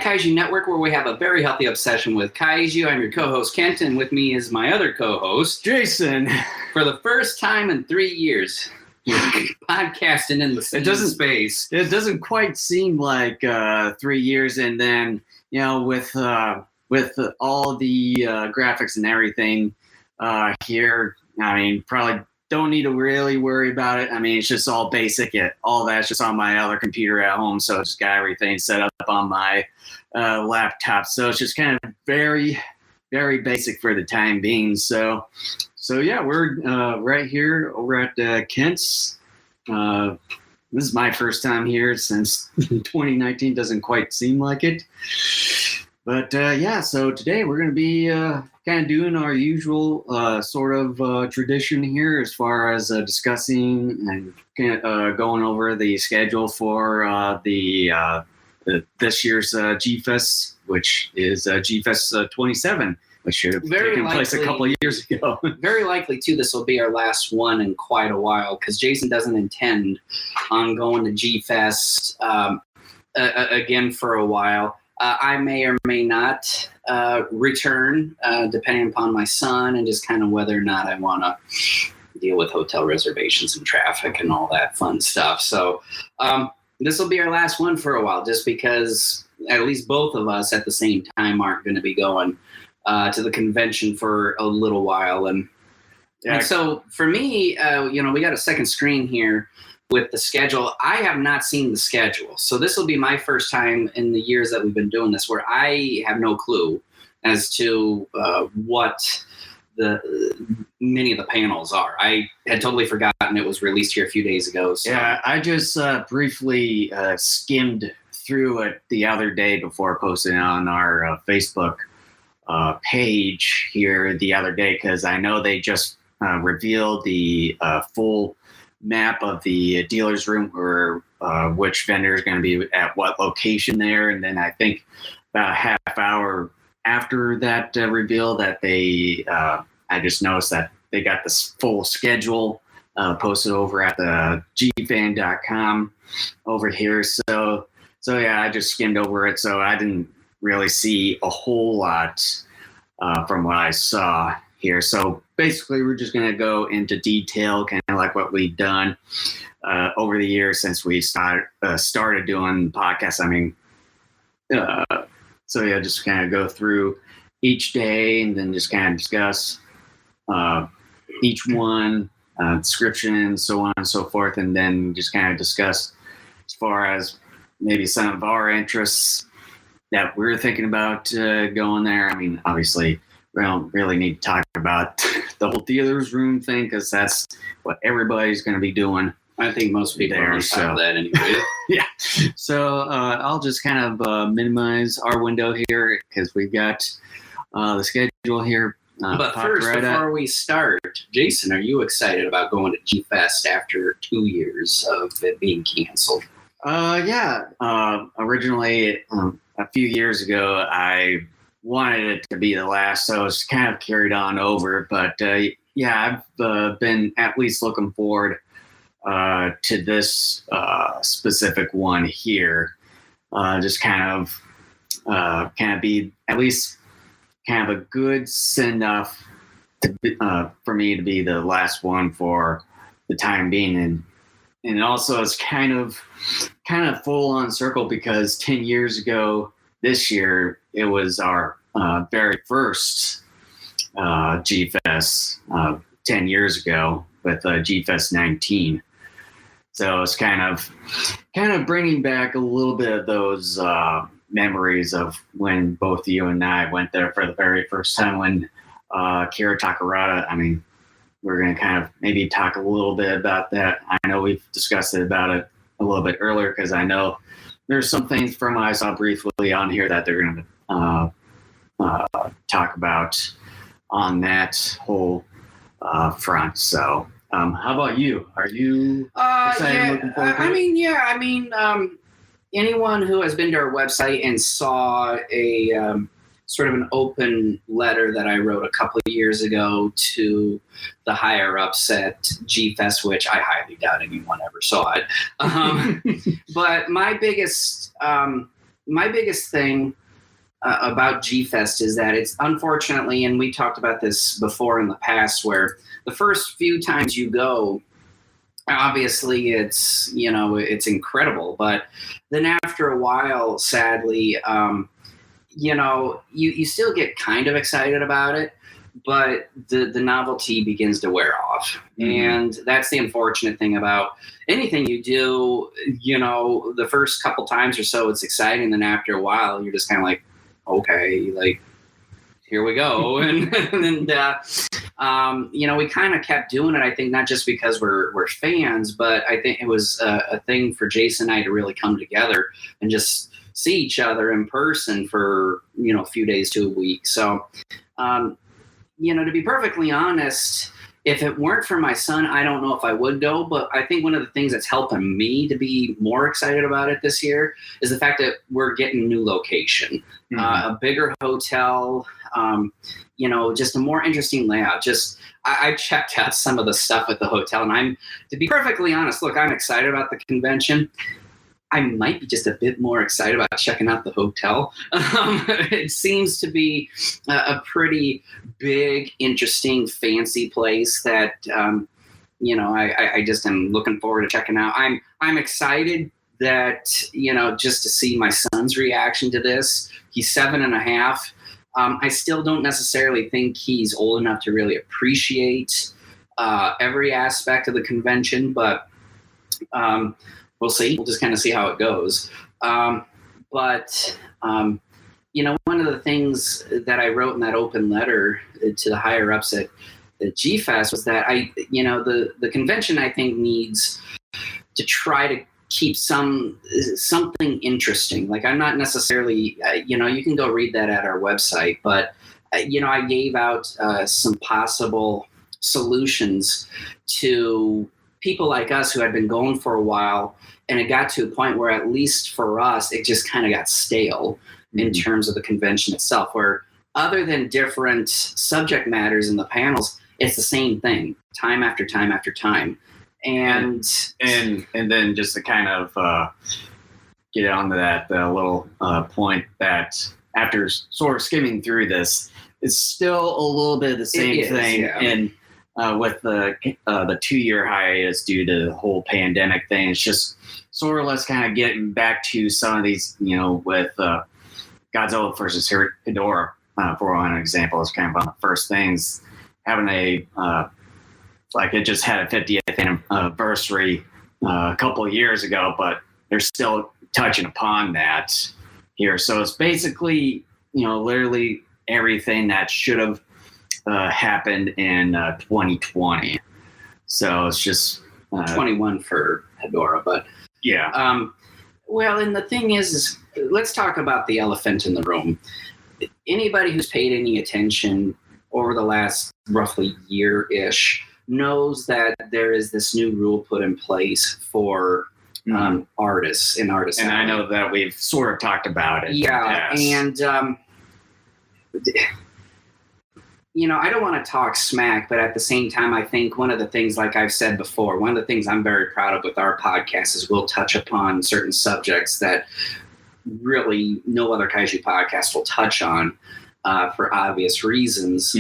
Daikaiju Network, where we have a very healthy obsession with kaiju. I'm your co-host, Kent, and with me is my other co-host, Jason. For the first time in 3 years, you're podcasting in the same space. It doesn't quite seem like 3 years, and then, you know, with all the graphics and everything here, I mean, probably don't need to really worry about it. I mean, it's just all basic. All that's just on my other computer at home, so it's just got everything set up on my laptop. So it's just kind of very, very basic for the time being. So yeah, we're right here over at Kent's. This is my first time here since 2019. Doesn't quite seem like it. But yeah, so today we're going to be kind of doing our usual sort of tradition here as far as discussing and going over the schedule for this year's GFEST, which is GFEST 27, which should have taken place a couple of years ago. Very likely, too, this will be our last one in quite a while because Jason doesn't intend on going to GFEST again for a while. I may or may not return, depending upon my son and just kind of whether or not I want to deal with hotel reservations and traffic and all that fun stuff. So this will be our last one for a while, just because at least both of us at the same time aren't going to be going to the convention for a little while. And so for me, we got a second screen here with the schedule. I have not seen the schedule. So this will be my first time in the years that we've been doing this where I have no clue as to what many of the panels are. I had totally forgotten it was released here a few days ago. So. Yeah, I just briefly skimmed through it the other day before posting it on our Facebook page here the other day, because I know they just revealed the full map of the dealer's room or which vendor is going to be at what location there. And then I think about a half hour after that reveal that they I just noticed that they got this full schedule posted over at the gfan.com over here. So yeah, I just skimmed over it. So I didn't really see a whole lot from what I saw here. So basically, we're just going to go into detail, kind of like what we've done over the years since we started doing podcasts. I mean, so yeah, just kind of go through each day and then just kind of discuss each one, description, so on and so forth, and then just kind of discuss as far as maybe some of our interests that we're thinking about going there. I mean, obviously, we don't really need to talk about the whole dealer's room thing because that's what everybody's going to be doing. I think most people there, are on that anyway. Yeah. So I'll just kind of minimize our window here because we've got the schedule here. But first, before we start, Jason, are you excited about going to GFEST after 2 years of it being canceled? Yeah. Originally, a few years ago, I wanted it to be the last, so it's kind of carried on over. But yeah, I've been at least looking forward to this specific one here. Just kind of be at least kind of a good send off for me to be the last one for the time being, and also it's kind of full on circle because 10 years ago this year it was our very first GFEST 10 years ago with GFEST 19. So it's kind of bringing back a little bit of those memories of when both you and I went there for the very first time when Kira Takarada. I mean, we're going to kind of maybe talk a little bit about that. I know we've discussed about it a little bit earlier because I know there's some things from what I saw briefly on here that they're going to talk about on that whole front. So how about you? Are you excited? Yeah, looking forward to it? Anyone who has been to our website and saw a sort of an open letter that I wrote a couple of years ago to the higher ups at GFEST, which I highly doubt anyone ever saw it. But my biggest my biggest thing about GFEST is that it's unfortunately, and we talked about this before in the past, where the first few times you go, obviously it's incredible, but then after a while, sadly, you still get kind of excited about it, but the novelty begins to wear off. And that's the unfortunate thing about anything you do. The first couple times or so it's exciting, then after a while you're just kind of like, okay, like, here we go. And we kind of kept doing it, I think, not just because we're fans, but I think it was a thing for Jason and I to really come together and just see each other in person for, a few days to a week. So, to be perfectly honest, if it weren't for my son, I don't know if I would go, but I think one of the things that's helping me to be more excited about it this year is the fact that we're getting a new location, a bigger hotel, just a more interesting layout. I checked out some of the stuff at the hotel, and to be perfectly honest, look, I'm excited about the convention. I might be just a bit more excited about checking out the hotel. It seems to be a pretty big, interesting, fancy place that, I just am looking forward to checking out. I'm excited that, just to see my son's reaction to this. He's 7.5. I still don't necessarily think he's old enough to really appreciate every aspect of the convention, but we'll see. We'll just kind of see how it goes. But one of the things that I wrote in that open letter to the higher ups at GFEST was that the convention, I think, needs to try to keep something interesting. Like, I'm not necessarily, you can go read that at our website, but I gave out some possible solutions to people like us who had been going for a while, and it got to a point where, at least for us, it just kind of got stale in terms of the convention itself, where other than different subject matters in the panels, it's the same thing time after time after time. And then just to kind of get onto that little point, that after sort of skimming through this, it's still a little bit of the same thing. Yeah. And with the 2-year hiatus due to the whole pandemic thing, it's just sort of let's kind of getting back to some of these, with Godzilla versus Hedorah, for an example, is kind of one of the first things, having it just had a 50th anniversary a couple of years ago, but they're still touching upon that here. So it's basically, literally everything that should have happened in 2020. So it's just 21 for Hedorah, but yeah. Well, and the thing is let's talk about the elephant in the room. Anybody who's paid any attention over the last roughly year-ish knows that there is this new rule put in place for artists in Artist And Alley. I know that we've sort of talked about it. Yeah, and I don't want to talk smack, but at the same time, I think one of the things, like I've said before, one of the things I'm very proud of with our podcast is we'll touch upon certain subjects that really no other kaiju podcast will touch on for obvious reasons.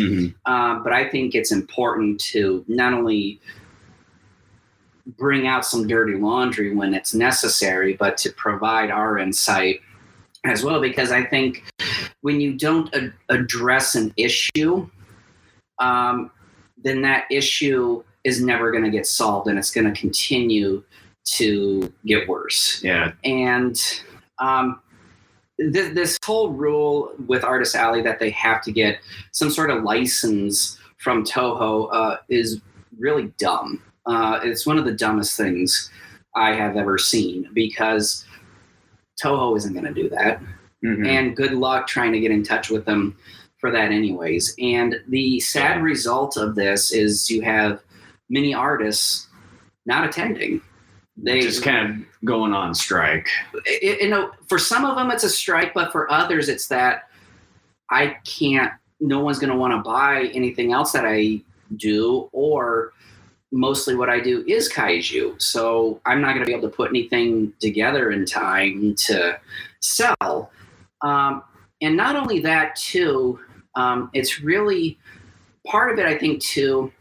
But I think it's important to not only bring out some dirty laundry when it's necessary, but to provide our insight as well, because I think when you don't address an issue, then that issue is never going to get solved, and it's going to continue to get worse. Yeah. And this whole rule with Artist Alley that they have to get some sort of license from Toho is really dumb. It's one of the dumbest things I have ever seen, because Toho isn't going to do that. And good luck trying to get in touch with them for that anyways. And the sad result of this is you have many artists not attending. They just kind of going on strike. For some of them it's a strike, but for others it's that no one's going to want to buy anything else that I do, or mostly what I do is kaiju. So I'm not going to be able to put anything together in time to sell. And not only that, too, it's really part of it, I think, too,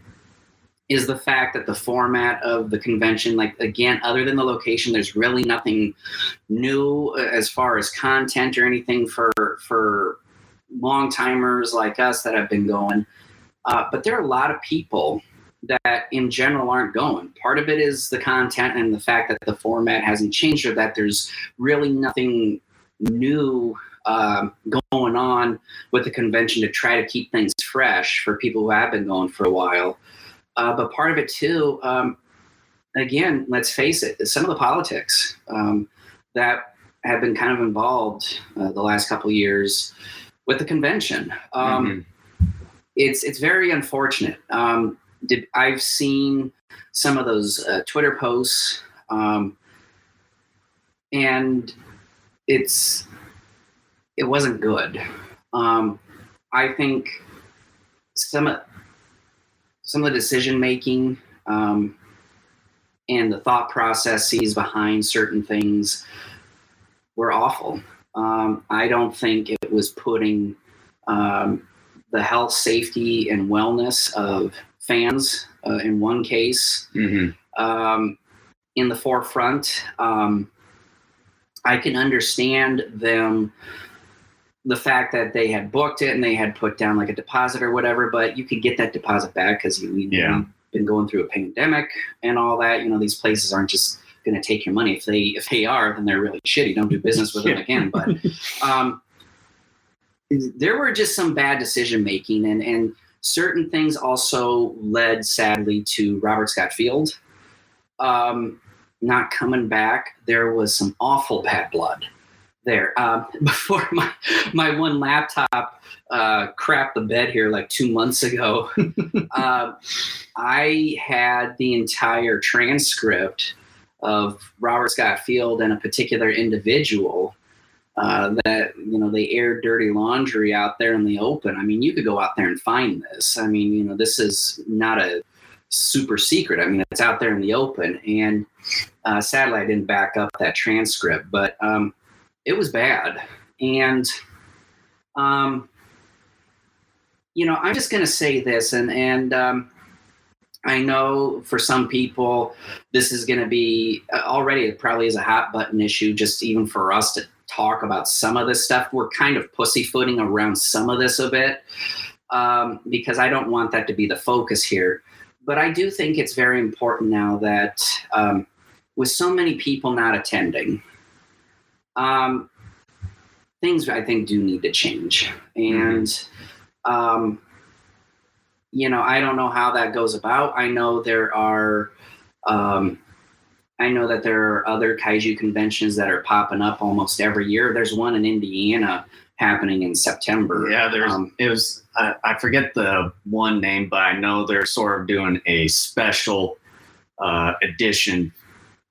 is the fact that the format of the convention, like, again, other than the location, there's really nothing new as far as content or anything for long timers like us that have been going. But there are a lot of people that in general aren't going. Part of it is the content and the fact that the format hasn't changed, or that there's really nothing new going on with the convention to try to keep things fresh for people who have been going for a while. But part of it too, again, let's face it, some of the politics that have been kind of involved the last couple of years with the convention. It's very unfortunate. I've seen some of those Twitter posts, and it wasn't good. I think some of the decision making and the thought processes behind certain things were awful. I don't think it was putting the health, safety, and wellness of fans in one case in the forefront. I can understand them, the fact that they had booked it and they had put down like a deposit or whatever, but you could get that deposit back because we've been going through a pandemic and all that. These places aren't just going to take your money. If they are, then they're really shitty. Don't do business with them again. But there were just some bad decision making, and certain things also led, sadly, to Robert Scott Field not coming back. There was some awful bad blood there. Before my one laptop crapped the bed here like 2 months ago, I had the entire transcript of Robert Scott Field and a particular individual that, they aired dirty laundry out there in the open. I mean, you could go out there and find this. I mean, this is not a super secret. I mean, it's out there in the open. And sadly, I didn't back up that transcript, but it was bad. And, I'm just going to say this, and I know for some people, this is going to be already, it probably is a hot button issue, just even for us to talk about some of this stuff. We're kind of pussyfooting around some of this a bit because I don't want that to be the focus here. But I do think it's very important now that with so many people not attending, things I think do need to change. And, I don't know how that goes about. I know that there are other kaiju conventions that are popping up almost every year. There's one in Indiana happening in September. Yeah, I forget the one name, but I know they're sort of doing a special edition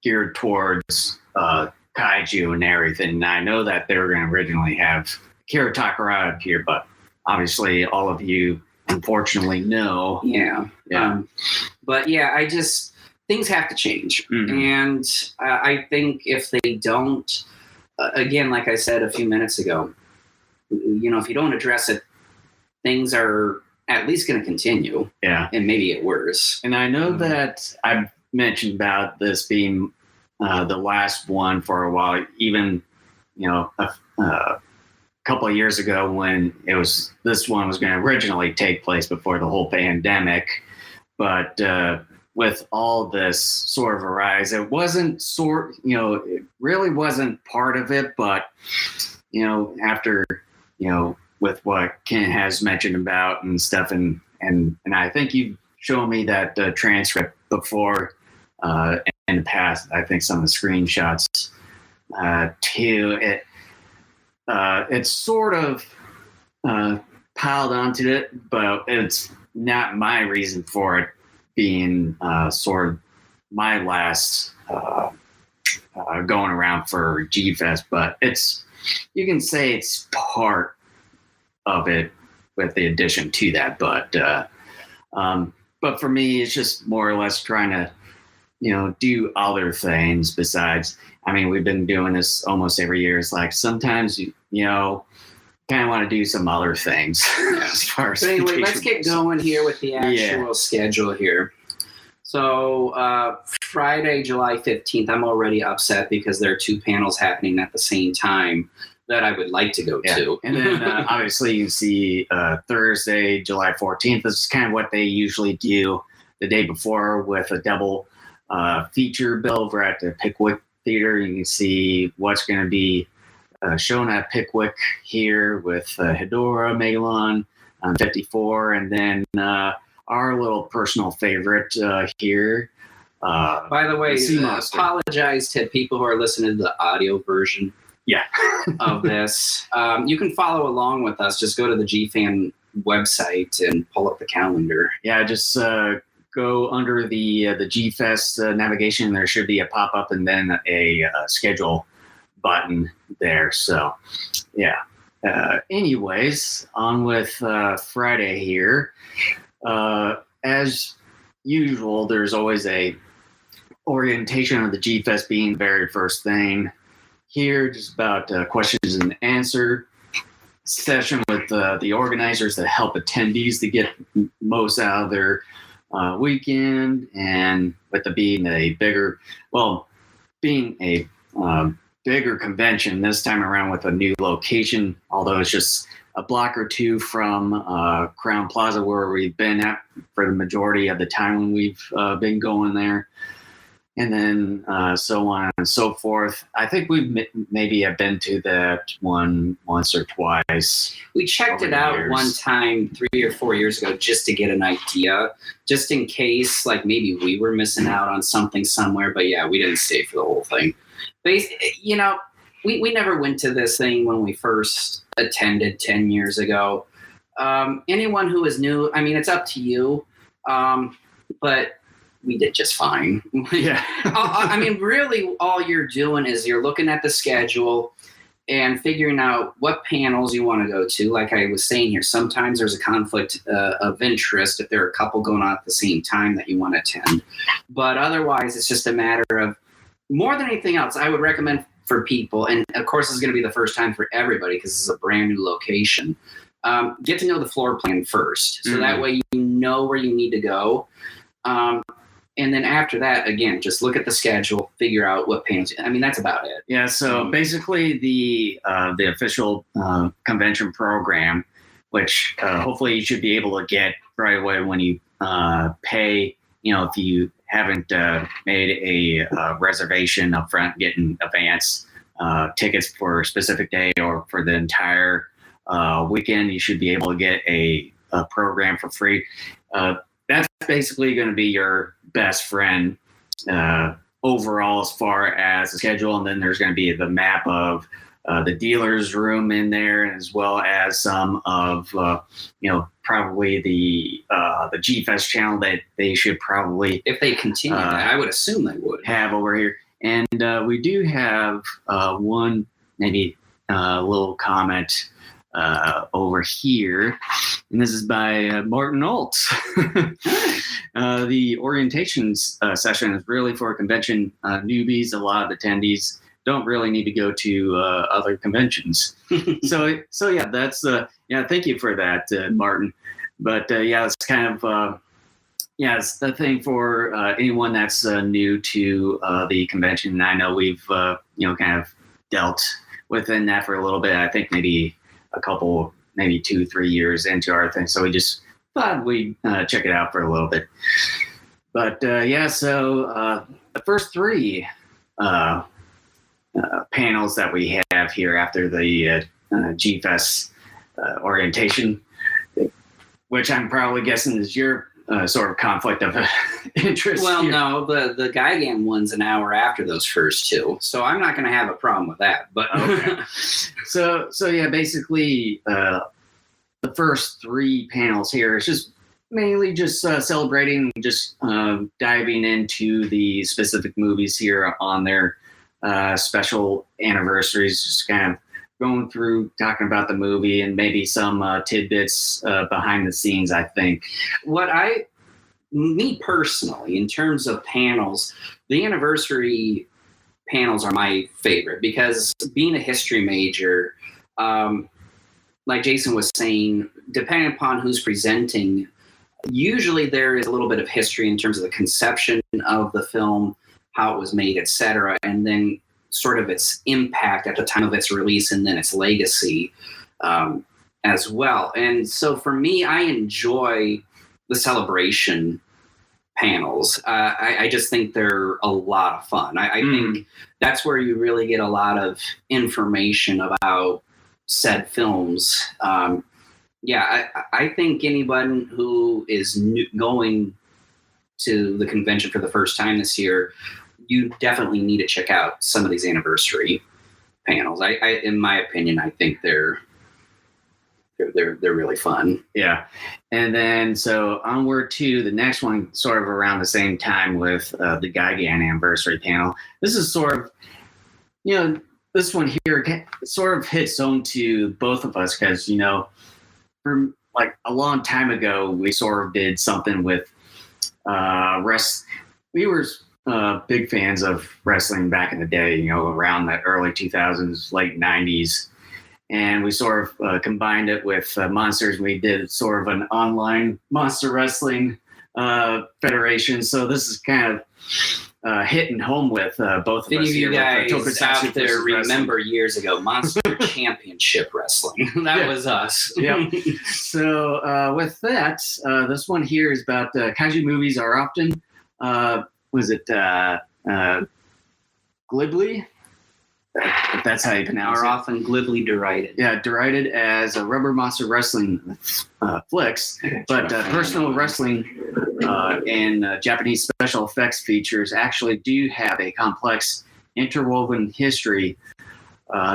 geared towards kaiju and everything. And I know that they were going to originally have Kira Takarada up here, but obviously all of you unfortunately know. Yeah. But yeah, things have to change. And I think if they don't, again, like I said a few minutes ago, if you don't address it, things are at least going to continue. Yeah. And maybe get worse. And I know that I've mentioned about this being the last one for a while, even, a couple of years ago when this one was going to originally take place before the whole pandemic. But with all this sort of arise, it wasn't it really wasn't part of it. But, after, with what Ken has mentioned about and stuff, and I think you've shown me that transcript before in the past. I think some of the screenshots too. It's sort of piled onto it, but it's not my reason for it being sort of my last going around for GFEST. But you can say it's part of it with the addition to that. But but for me, it's just more or less trying to, do other things besides. I mean, we've been doing this almost every year. It's like sometimes, kind of want to do some other things as far as. But anyway, let's get going here with the actual schedule here. So Friday, July 15th, I'm already upset because there are 2 panels happening at the same time that I would like to go to. And then obviously you see Thursday, July 14th. This is kind of what they usually do the day before with a double feature bill over at the Pickwick Theater. You can see what's going to be shown at Pickwick here with Hedora, Megalon, 54, and then our little personal favorite here. By the way, apologize to people who are listening to the audio version of this. You can follow along with us. Just go to the GFan website and pull up the calendar. Yeah, just go under the GFEST navigation. There should be a pop-up and then a schedule button there. So, yeah. Anyways, on with Friday here. As usual, there's always a orientation of the GFEST being the very first thing. Here, just about questions and answer session with the organizers that help attendees to get most out of their weekend, and with the being a bigger convention this time around with a new location, although it's just a block or 2 from Crown Plaza where we've been at for the majority of the time when we've been going there. And then so on and so forth. I think we maybe have been to that one once or twice. We checked it out one time 3 or 4 years ago just to get an idea, just in case like maybe we were missing out on something somewhere. But yeah, we didn't stay for the whole thing. But, we never went to this thing when we first attended 10 years ago. Anyone who is new, I mean, it's up to you. But we did just fine. Yeah. I mean, really all you're doing is you're looking at the schedule and figuring out what panels you want to go to. Like I was saying here, sometimes there's a conflict of interest if there are a couple going on at the same time that you want to attend. But otherwise, it's just a matter of, more than anything else, I would recommend for people, and of course this is going to be the first time for everybody because this is a brand new location, get to know the floor plan first. So that way you know where you need to go. And then after that, again, just look at the schedule, figure out what panels. I mean, that's about it. Yeah. So basically, the official convention program, which hopefully you should be able to get right away when you pay. If you haven't made a reservation up front, getting advance tickets for a specific day or for the entire weekend, you should be able to get a program for free. That's basically going to be your best friend overall as far as the schedule. And then there's going to be the map of the dealer's room in there, as well as some of, probably the GFEST channel that they should probably, if they continue that, I would assume they would have over here. And we do have one maybe little comment over here, and this is by Martin Oltz. The orientation session is really for convention newbies. A lot of attendees don't really need to go to other conventions. So yeah, that's thank you for that, Martin. But it's kind of it's the thing for anyone that's new to the convention. I know we've kind of dealt within that for a little bit. I think maybe a couple, maybe 2-3 years into our thing. So we just thought we'd check it out for a little bit. But so the first 3 panels that we have here after the GFEST orientation, which I'm probably guessing is your sort of conflict of interest. Well, here. No, the Geigan one's an hour after those first 2, so I'm not going to have a problem with that. But okay. So yeah, basically the first 3 panels here is just mainly just celebrating, just diving into the specific movies here on their special anniversaries, just kind of going through, talking about the movie and maybe some tidbits behind the scenes, I think. What me personally, in terms of panels, the anniversary panels are my favorite because being a history major, like Jason was saying, depending upon who's presenting, usually there is a little bit of history in terms of the conception of the film, how it was made, etc., and then sort of its impact at the time of its release and then its legacy as well. And so for me, I enjoy the celebration panels. I just think they're a lot of fun. I think that's where you really get a lot of information about said films. I think anyone who is going to the convention for the first time this year, you definitely need to check out some of these anniversary panels. I in my opinion, I think they're really fun. Yeah. And then so onward to the next one, sort of around the same time with the Gigan anniversary panel. This is sort of, this one here sort of hits home to both of us because, from like a long time ago, we sort of did something with we were big fans of wrestling back in the day, around the early 2000s, late 90s. And we sort of combined it with Monsters. We did sort of an online monster wrestling federation. So this is kind of hitting home with both of us. If you guys Tokusatsu out there remember years ago, Monster Championship Wrestling. That was us. Yeah. So with that, this one here is about kaiju movies are often, glibly? If that's how you pronounce it. Are often glibly derided. Yeah, derided as rubber monster wrestling flicks, but personal wrestling and Japanese special effects features actually do have a complex interwoven history.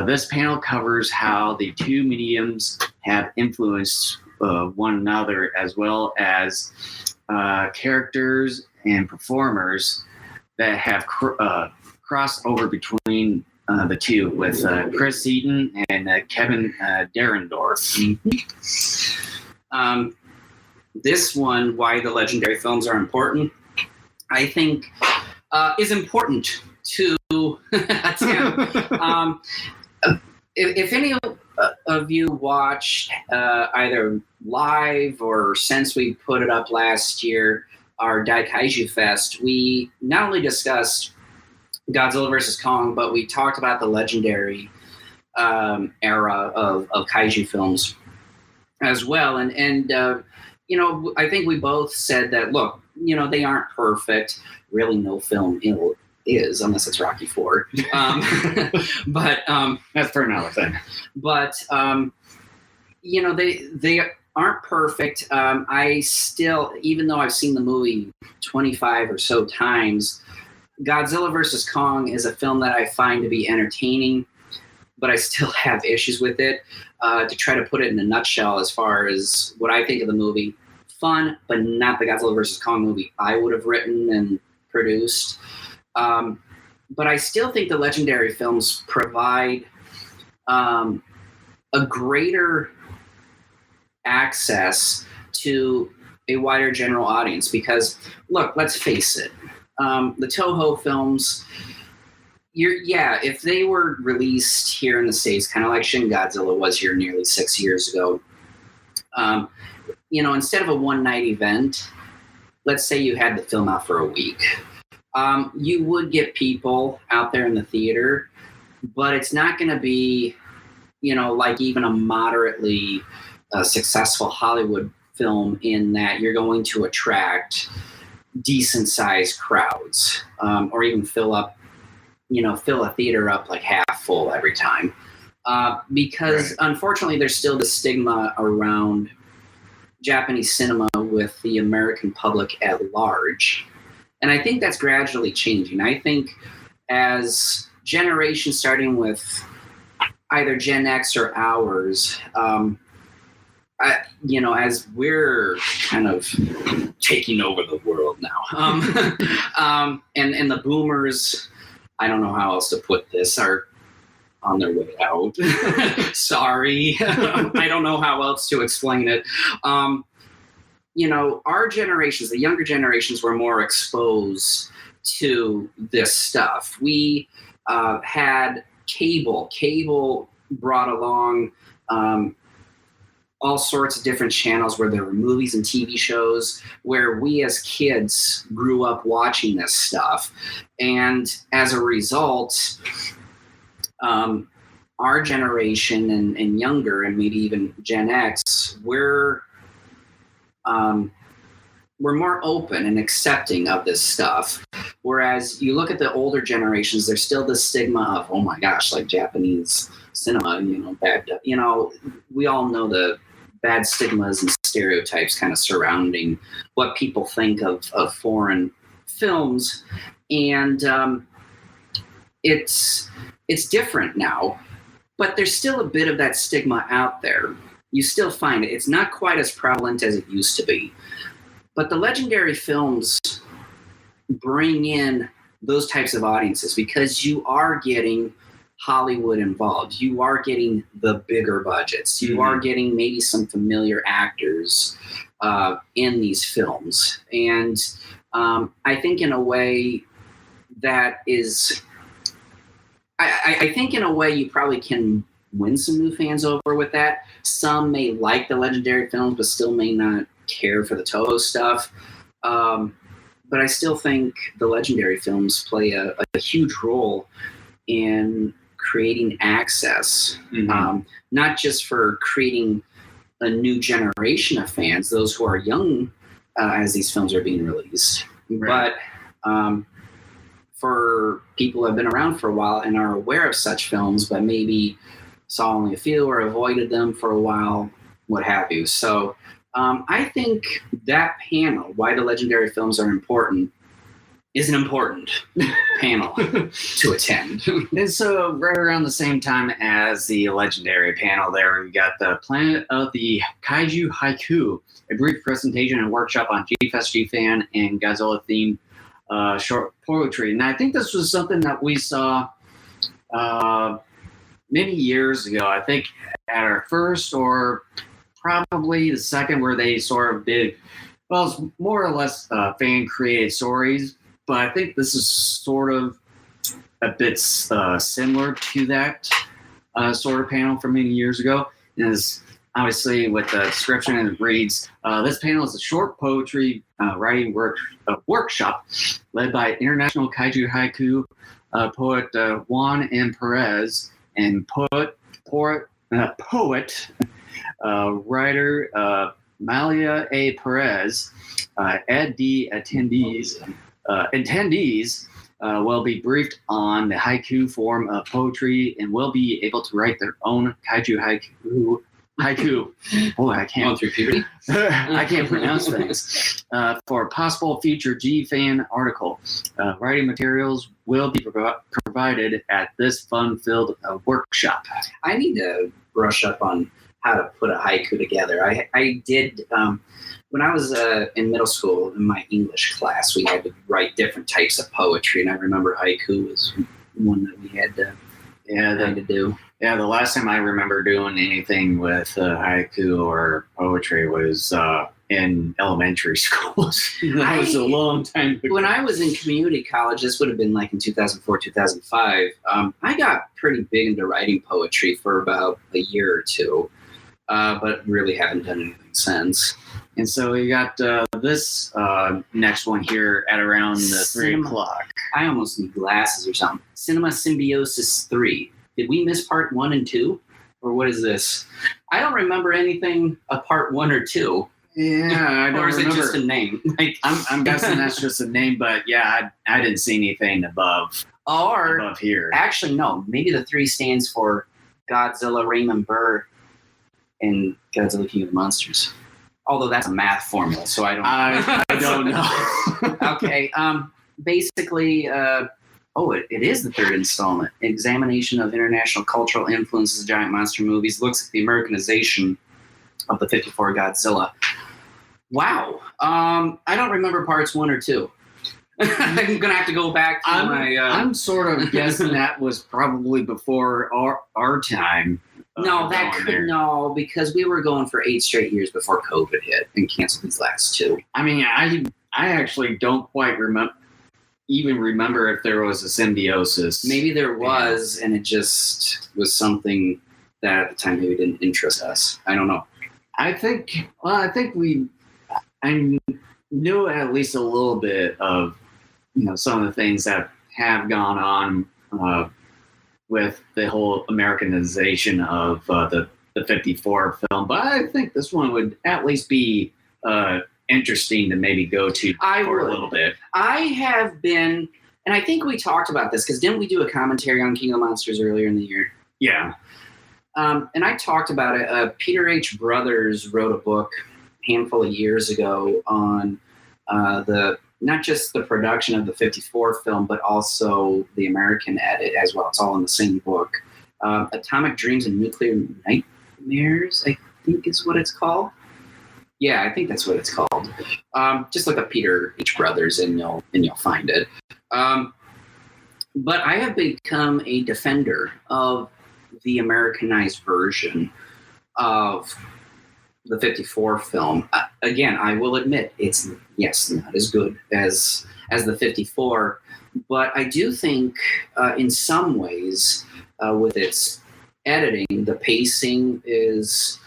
This panel covers how the two mediums have influenced one another, as well as characters and performers that have crossed over between the two, with Chris Eaton and Kevin Derendorf. This one, why the legendary films are important, I think is important to Tim. If any of you watched either live or since we put it up last year, our Daikaiju Fest, we not only discussed Godzilla vs. Kong, but we talked about the legendary era of kaiju films as well. And I think we both said that, look, they aren't perfect. Really, no film is, unless it's Rocky IV. But that's for another thing. But they aren't perfect. I still, even though I've seen the movie 25 or so times, Godzilla vs. Kong is a film that I find to be entertaining, but I still have issues with it. To try to put it in a nutshell, as far as what I think of the movie, fun, but not the Godzilla vs. Kong movie I would have written and produced. But I still think the legendary films provide a greater access to a wider general audience because, look, let's face it, the Toho films, if they were released here in the States, kind of like Shin Godzilla was here nearly 6 years ago, instead of a one-night event, let's say you had the film out for a week, you would get people out there in the theater, but it's not going to be, like even a moderately successful Hollywood film, in that you're going to attract decent-sized crowds, or even fill a theater up like half full every time. Because unfortunately, there's still the stigma around Japanese cinema with the American public at large. And I think that's gradually changing. I think as generations starting with either Gen X or ours, as we're kind of taking over the world now, and the boomers, I don't know how else to put this, are on their way out. Sorry. I don't know how else to explain it. our generations, the younger generations, were more exposed to this stuff. We had cable. Cable brought along all sorts of different channels where there were movies and TV shows where we as kids grew up watching this stuff. And as a result, our generation and younger, and maybe even Gen X, we're more open and accepting of this stuff. Whereas you look at the older generations, there's still this stigma of, oh my gosh, like Japanese cinema, bad, we all know the bad stigmas and stereotypes kind of surrounding what people think of foreign films. And it's different now, but there's still a bit of that stigma out there. You still find it. It's not quite as prevalent as it used to be. But the legendary films bring in those types of audiences because you are getting Hollywood involved. You are getting the bigger budgets. You are getting maybe some familiar actors in these films. And I think in a way that is... I think in a way you probably can win some new fans over with that. Some may like the legendary films, but still may not care for the Toho stuff. But I still think the legendary films play a huge role in creating access, not just for creating a new generation of fans, those who are young as these films are being released, but for people who have been around for a while and are aware of such films, but maybe saw only a few or avoided them for a while, what have you. So I think that panel, why the legendary films are important, is an important panel to attend. And so right around the same time as the legendary panel there, we got the Planet of the Kaiju Haiku, a brief presentation and workshop on GFEST, GFAN, and Godzilla-themed short poetry. And I think this was something that we saw many years ago. I think at our first or probably the second, where they sort of did, well, it's more or less fan-created stories, but I think this is sort of a bit similar to that sort of panel from many years ago. And is obviously with the description, and it reads, this panel is a short poetry writing workshop led by international kaiju haiku poet Juan M. Perez and poet writer Malia A. Perez. Attendees will be briefed on the haiku form of poetry and will be able to write their own kaiju haiku. Boy, I can't. Through puberty. I can't pronounce things. For a possible future GFAN article, writing materials will be provided at this fun-filled workshop. I need to brush up on how to put a haiku together. I did when I was in middle school in my English class. We had to write different types of poetry, and I remember haiku was one that we had to do. Yeah, the last time I remember doing anything with haiku or poetry was in elementary school. That was a long time ago. When I was in community college, this would have been like in 2004, 2005, I got pretty big into writing poetry for about a year or two, but really haven't done anything since. And so we got this next one here at around 3 o'clock. I almost need glasses or something. Cinema Symbiosis 3. Did we miss part 1 and 2? Or what is this? I don't remember anything of part 1 or 2. Yeah, I don't Or is remember. it just a name? I'm guessing that's just a name, but yeah, I didn't see anything above here. Actually, no. Maybe the 3 stands for Godzilla, Raymond Burr, and Godzilla King of the Monsters. Although that's a math formula, so I don't know. Okay. Basically, it is the 3rd installment. Examination of international cultural influences of giant monster movies. Looks at the Americanization of the 54 Godzilla. Wow. I don't remember parts 1 or 2. I'm going to have to go back to I'm sort of guessing that was probably before our time. No, because we were going for 8 straight years before COVID hit and canceled these last 2. I mean, I actually don't quite remember if there was a symbiosis. Maybe there was, and it just was something that at the time maybe didn't interest us. I don't know. I knew at least a little bit of, some of the things that have gone on with the whole Americanization of the 54 film, but I think this one would at least be interesting to maybe go to for a little bit. I have been, and I think we talked about this, because didn't we do a commentary on King of the Monsters earlier in the year? Yeah. And I talked about it. Peter H. Brothers wrote a book a handful of years ago on not just the production of the 54 film, but also the American edit as well. It's all in the same book. Atomic Dreams and Nuclear Nightmares, I think is what it's called. Yeah, I think that's what it's called. Just look up Peter H. Brothers and you'll find it. But I have become a defender of the Americanized version of the 54 film. Again, I will admit it's not as good as the 54, but I do think in some ways with its editing, the pacing is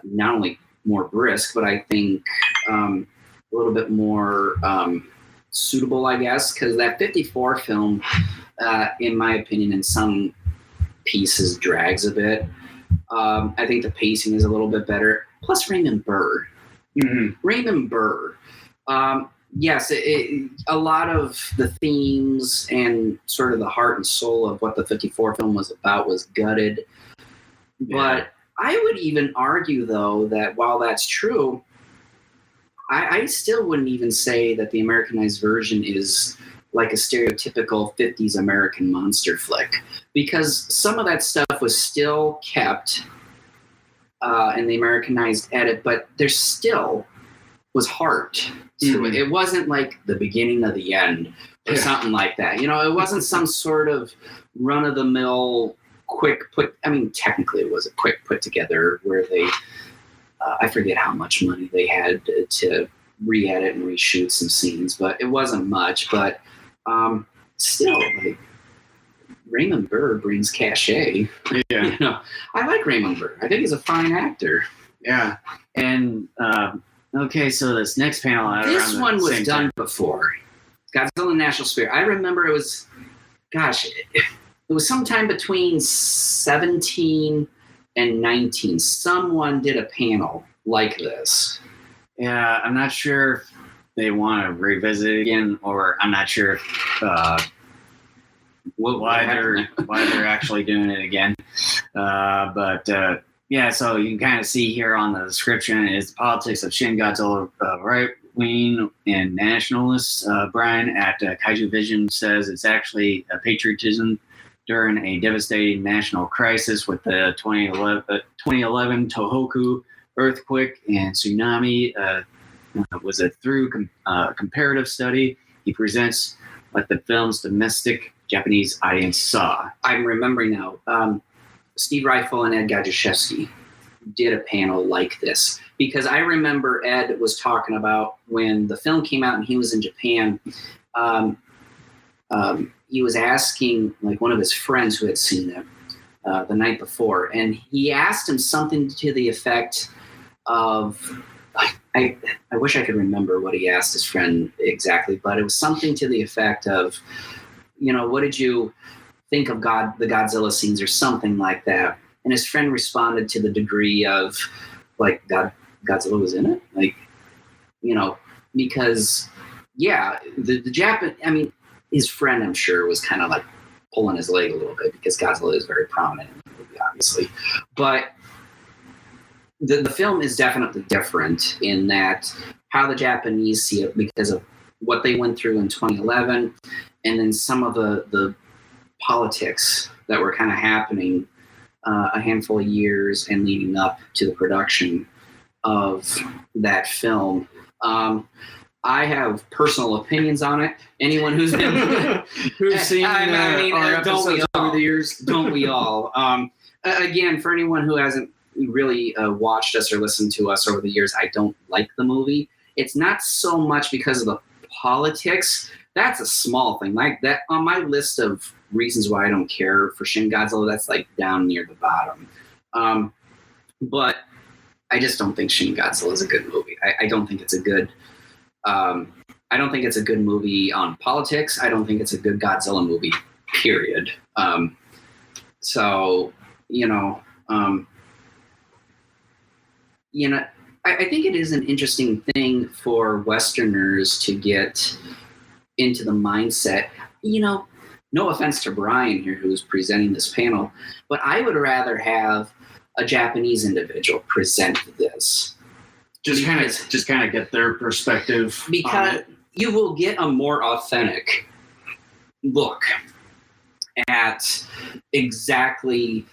not only more brisk, but I think a little bit more suitable, I guess, because that 54 film, in my opinion, in some pieces drags a bit. I think the pacing is a little bit better. Plus Raymond Burr. Mm-hmm. Raymond Burr. Yes, a lot of the themes and sort of the heart and soul of what the 54 film was about was gutted. Yeah. But I would even argue, though, that while that's true, I still wouldn't even say that the Americanized version is like a stereotypical 50s American monster flick, because some of that stuff was still kept in the Americanized edit, but there still was heart to it. It wasn't like the beginning of the end or something like that. It wasn't some sort of run-of-the-mill quick technically it was a quick put together where they, I forget how much money they had to re-edit and reshoot some scenes, but it wasn't much. But still, like, Raymond Burr brings cachet. Yeah. I like Raymond Burr. I think he's a fine actor. Yeah. And okay, so this next panel, this one was done before. Godzilla National Spirit. I remember it was, it was sometime between 17 and 19. Someone did a panel like this. Yeah, I'm not sure if they want to revisit it again, or I'm not sure if why they're actually doing it again. Yeah, so you can kind of see here on the description is the politics of Shin Godzilla, right-wing and nationalists. Brian at Kaiju Vision says it's actually a patriotism during a devastating national crisis with the 2011 Tohoku earthquake and tsunami. Was it through comparative study he presents what the film's domestic Japanese audience saw. I'm remembering now. Steve Reifel and Ed Gajuszewski did a panel like this, because I remember Ed was talking about when the film came out and he was in Japan. He was asking like one of his friends who had seen it the night before, and he asked him something to the effect of, I wish I could remember what he asked his friend exactly, but it was something to the effect of, what did you think of the Godzilla scenes or something like that? And his friend responded to the degree of, like, Godzilla was in it? Like, because, yeah, the Japan, his friend, I'm sure, was kind of like pulling his leg a little bit because Godzilla is very prominent in the movie, obviously. But the film is definitely different in that how the Japanese see it because of what they went through in 2011, and then some of the politics that were kind of happening a handful of years and leading up to the production of that film. I have personal opinions on it. Anyone who's been who's seen our episodes over the years, don't we all? Again, for anyone who hasn't really watched us or listened to us over the years, I don't like the movie. It's not so much because of the politics. That's a small thing. Like that on my list of reasons why I don't care for Shin Godzilla, that's like down near the bottom. But I just don't think Shin Godzilla is a good movie. I don't think it's a good. I don't think it's a good movie on politics. I don't think it's a good Godzilla movie. Period. So I think it is an interesting thing for Westerners to get into the mindset. No offense to Brian here, who's presenting this panel, but I would rather have a Japanese individual present this. Just kind of get their perspective. Because you will get a more authentic look at exactly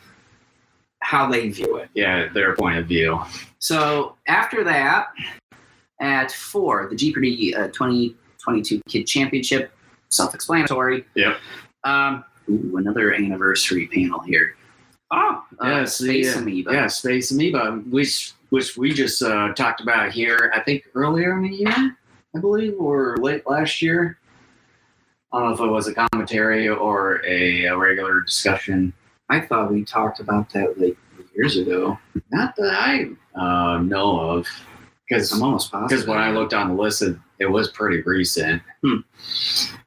how they view it. Yeah, their point of view. So after that, at 4, the Jeopardy 2022 Kid Championship, self-explanatory. Yep. Another anniversary panel here. Space Amoeba. Yeah, Space Amoeba, which we just talked about here, I think earlier in the year, I believe, or late last year. I don't know if it was a commentary or a regular discussion. I thought we talked about that like years ago. Not that I know of. Because I'm almost positive. Because when I looked on the list, it was pretty recent.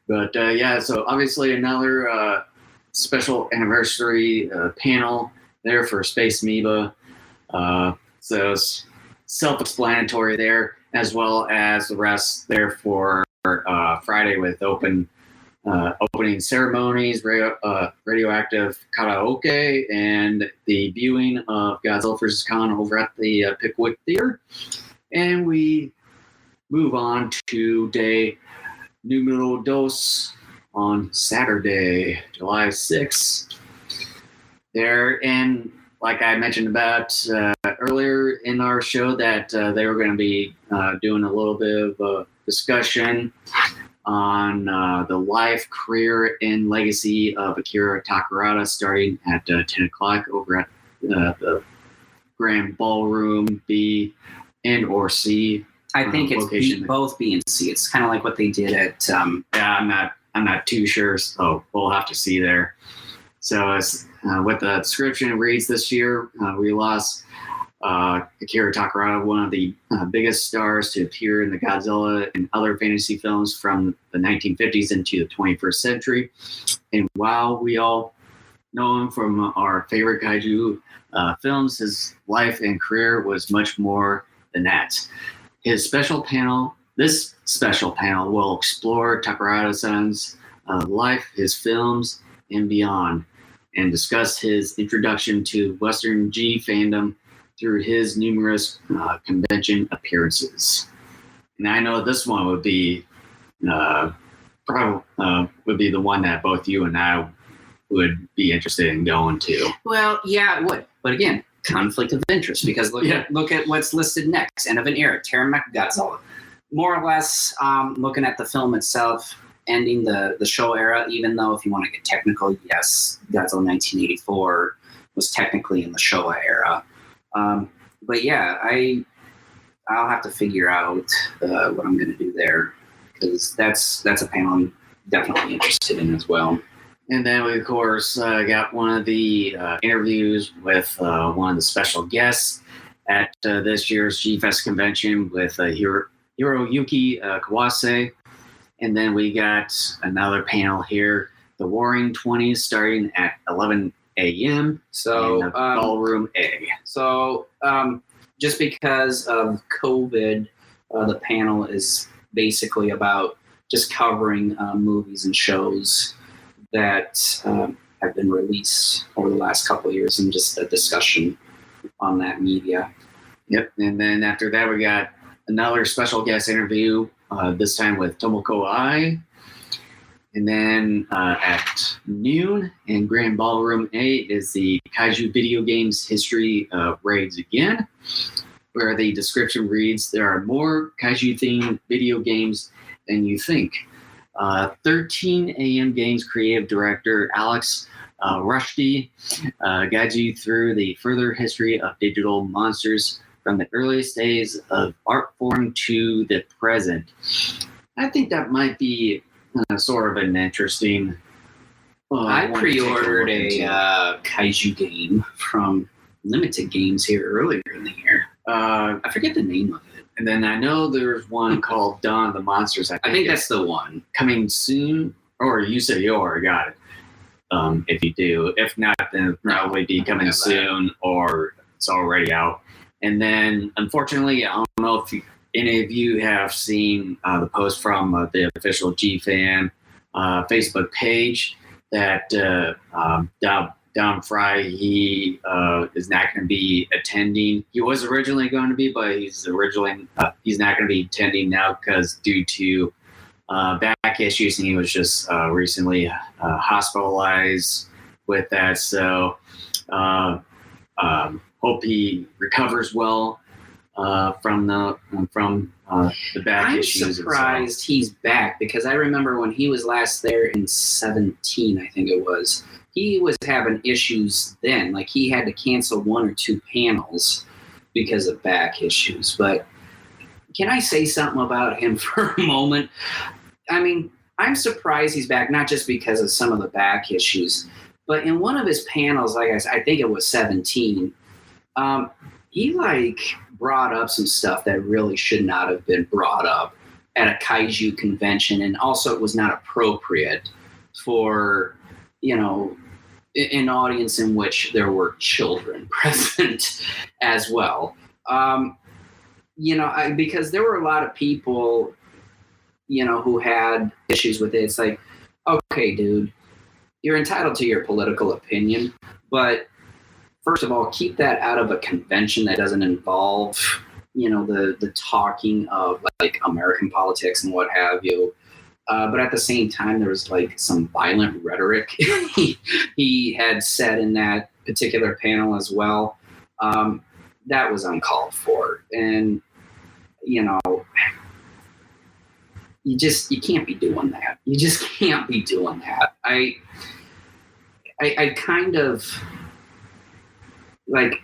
But so obviously another special anniversary panel there for Space Amoeba. So it's self-explanatory there, as well as the rest there for Friday with opening ceremonies, radioactive karaoke, and the viewing of Godzilla vs. Kong over at the Pickwick Theater. And we move on to day numero dos on Saturday, July 6th. There, and like I mentioned about earlier in our show, that they were going to be doing a little bit of a discussion on the life, career, and legacy of Akira Takarada, starting at 10 o'clock over at the Grand Ballroom B and or C. I think it's both B and C. It's kind of like what they did at. I'm not too sure, so we'll have to see there. So as what the description reads, this year we lost Akira Takarada, one of the biggest stars to appear in the Godzilla and other fantasy films from the 1950s into the 21st century. And while we all know him from our favorite kaiju films, his life and career was much more than that. This special panel will explore Takarada-san's life, his films, and beyond, and discuss his introduction to Western G fandom through his numerous convention appearances. And I know this one would be probably the one that both you and I would be interested in going to. Well, yeah, it would. But again, conflict of interest, because look at what's listed next. End of an era, Terra Godzilla. More or less, looking at the film itself, ending the show era, even though if you want to get technical, yes, Godzilla 1984 was technically in the Showa era. But yeah, I'll have to figure out what I'm going to do there, because that's a panel I'm definitely interested in as well. And then we, of course, got one of the interviews with one of the special guests at this year's GFEST convention with Hiroyuki Kawase. And then we got another panel here, the Warring 20s, starting at 11 a.m. So in Ballroom A. So just because of COVID, the panel is basically about just covering movies and shows that have been released over the last couple of years, and just a discussion on that media. Yep. And then after that, we got another special guest interview, this time with Tomoko Ai. And then at noon in Grand Ballroom A is the Kaiju Video Games History Raids Again. where the description reads, "There are more kaiju-themed video games than you think." 13 AM Games creative director Alex Rushdie guides you through the further history of digital monsters from the earliest days of art form to the present. I think that might be sort of an interesting. I pre-ordered a kaiju game from Limited Games here earlier in the year. I forget the name of it. And then I know there's one called Dawn of the Monsters. I think that's the one. Coming soon. Or you said you already got it. If you do. If not, then it'll probably be coming soon or it's already out. And then, unfortunately, I don't know if any of you have seen the post from the official GFan Facebook page that Don Fry, he is not going to be attending. He was originally going to be, but he's not going to be attending now because due to back issues, and he was just recently hospitalized with that. So hope he recovers well from the back issues. I'm surprised he's back because I remember when he was last there in 2017, I think it was. He was having issues then. Like he had to cancel 1 or 2 panels because of back issues. But can I say something about him for a moment? I mean, I'm surprised he's back, not just because of some of the back issues, but in one of his panels, like I think it was 17, he like brought up some stuff that really should not have been brought up at a kaiju convention. And also it was not appropriate for, an audience in which there were children present as well. Because there were a lot of people, who had issues with it. It's like, okay, dude, you're entitled to your political opinion, but first of all, keep that out of a convention that doesn't involve, the talking of like American politics and what have you. But at the same time, there was like some violent rhetoric he had said in that particular panel as well. That was uncalled for. And, you can't be doing that. You just can't be doing that. I kind of like,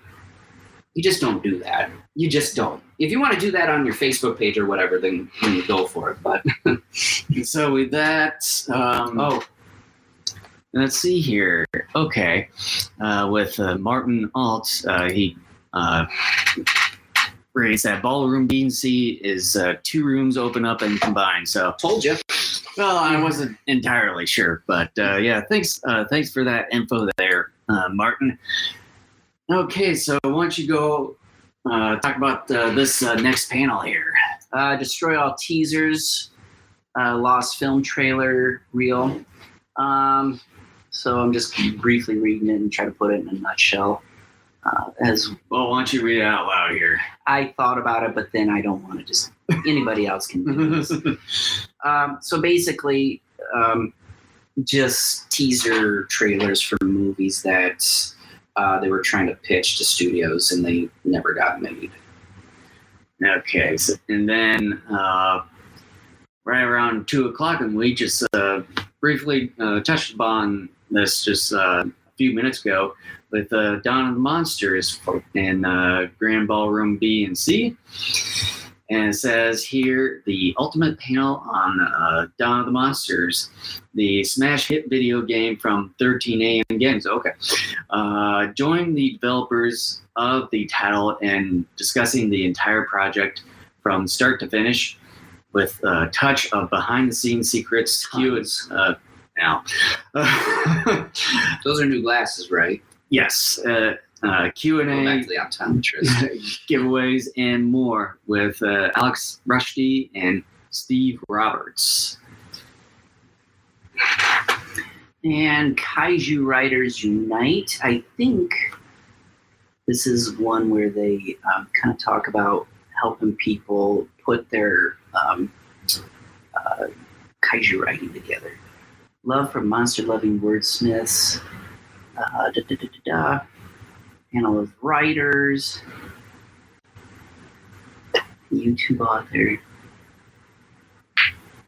you just don't do that. You just don't. If you want to do that on your Facebook page or whatever, then you go for it. But so with that, let's see here. Okay, with Martin Alt, he raised that Ballroom B and C is 2 rooms open up and combined. So told you. Well, I wasn't entirely sure, but thanks for that info there, Martin. Okay, so why don't you go talk about this next panel here. Destroy all teasers, lost film trailer reel. So I'm just briefly reading it and try to put it in a nutshell. As well, why don't you read it out loud here? I thought about it, but then I don't want to just anybody else can do this. So basically, just teaser trailers for movies that they were trying to pitch to studios and they never got made. Okay, so, and then right around 2:00, and we just briefly touched upon this just a few minutes ago with Dawn of the Monsters in Grand Ballroom B and C. And it says here, the ultimate panel on Dawn of the Monsters, the smash hit video game from 13 AM Games. Okay. Join the developers of the title in discussing the entire project from start to finish with a touch of behind-the-scenes secrets. Now. Those are new glasses, right? Yes. Q&A, back to the optometrist. giveaways, and more with Alex Rushdie and Steve Roberts. And Kaiju Writers Unite, I think this is one where they kind of talk about helping people put their kaiju writing together. Love from monster-loving wordsmiths. Panel of writers. YouTube author.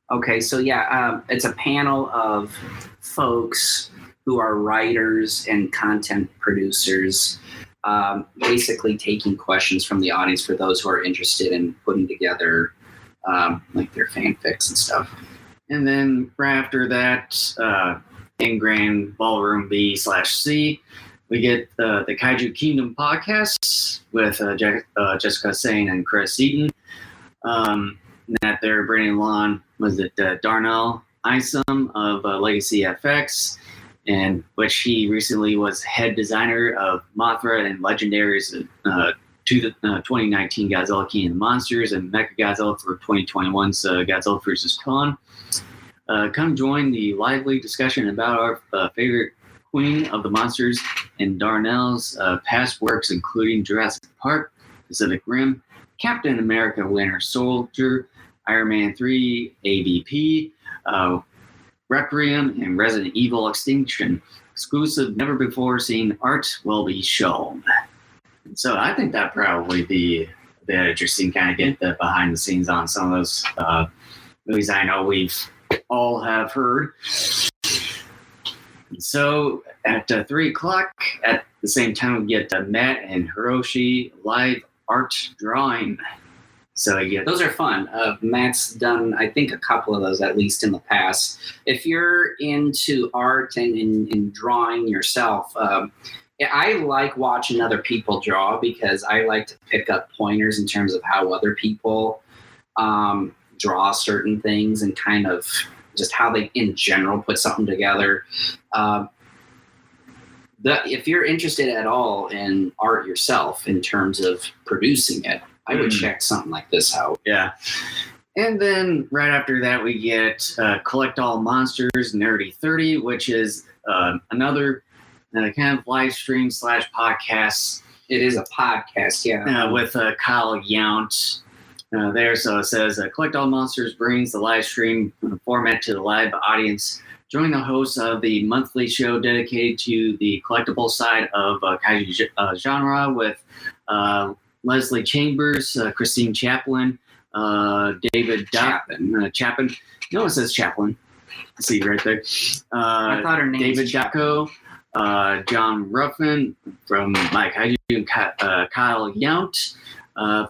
Okay, so yeah, it's a panel of folks who are writers and content producers, basically taking questions from the audience for those who are interested in putting together like their fanfics and stuff. And then right after that, in Grand Ballroom B/C, we get the Kaiju Kingdom podcast with Jessica Sane and Chris Eaton. That they're bringing along, was it Darnell Isom of Legacy FX, and which he recently was head designer of Mothra and Legendaries to the 2019 Godzilla King of the Monsters and Mechagodzilla for 2021's Godzilla vs. Kong. Come join the lively discussion about our favorite queen of the monsters and Darnell's past works, including Jurassic Park, Pacific Rim, Captain America Winter Soldier, Iron Man 3, AVP, Requiem, and Resident Evil Extinction. Exclusive, never before seen art will be shown. So I think that probably be a bit interesting, kind of get the behind the scenes on some of those movies I know we've all have heard. So at 3 o'clock, at the same time, we get Matt and Hiroshi live art drawing. So you get those are fun. Matt's done, I think, a couple of those at least in the past. If you're into art and in drawing yourself, I like watching other people draw because I like to pick up pointers in terms of how other people draw certain things and kind of just how they, in general, put something together. If you're interested at all in art yourself in terms of producing it, I would check something like this out. Yeah. And then right after that, we get Collect All Monsters Nerdy 30, which is another kind of live stream / podcast. It is a podcast, yeah. With Kyle Yount there. So it says, Collect All Monsters brings the live stream format to the live audience. Join the hosts of the monthly show dedicated to the collectible side of kaiju genre with Leslie Chambers, Christine Chaplin, David Chapin. No one says Chaplin. See right there. I thought her name David was Dacko, John Ruffin from My Kaiju, and Kyle Yount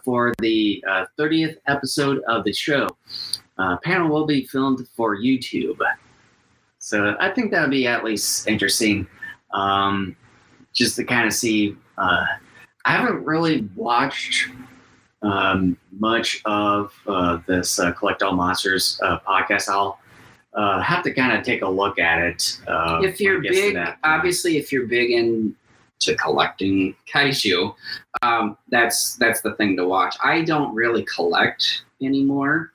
for the 30th episode of the show. Panel will be filmed for YouTube. So I think that would be at least interesting, just to kind of see. I haven't really watched much of this Collect All Monsters podcast. I'll have to kind of take a look at it. If you're big, obviously, if you're big into collecting kaiju, that's the thing to watch. I don't really collect anymore.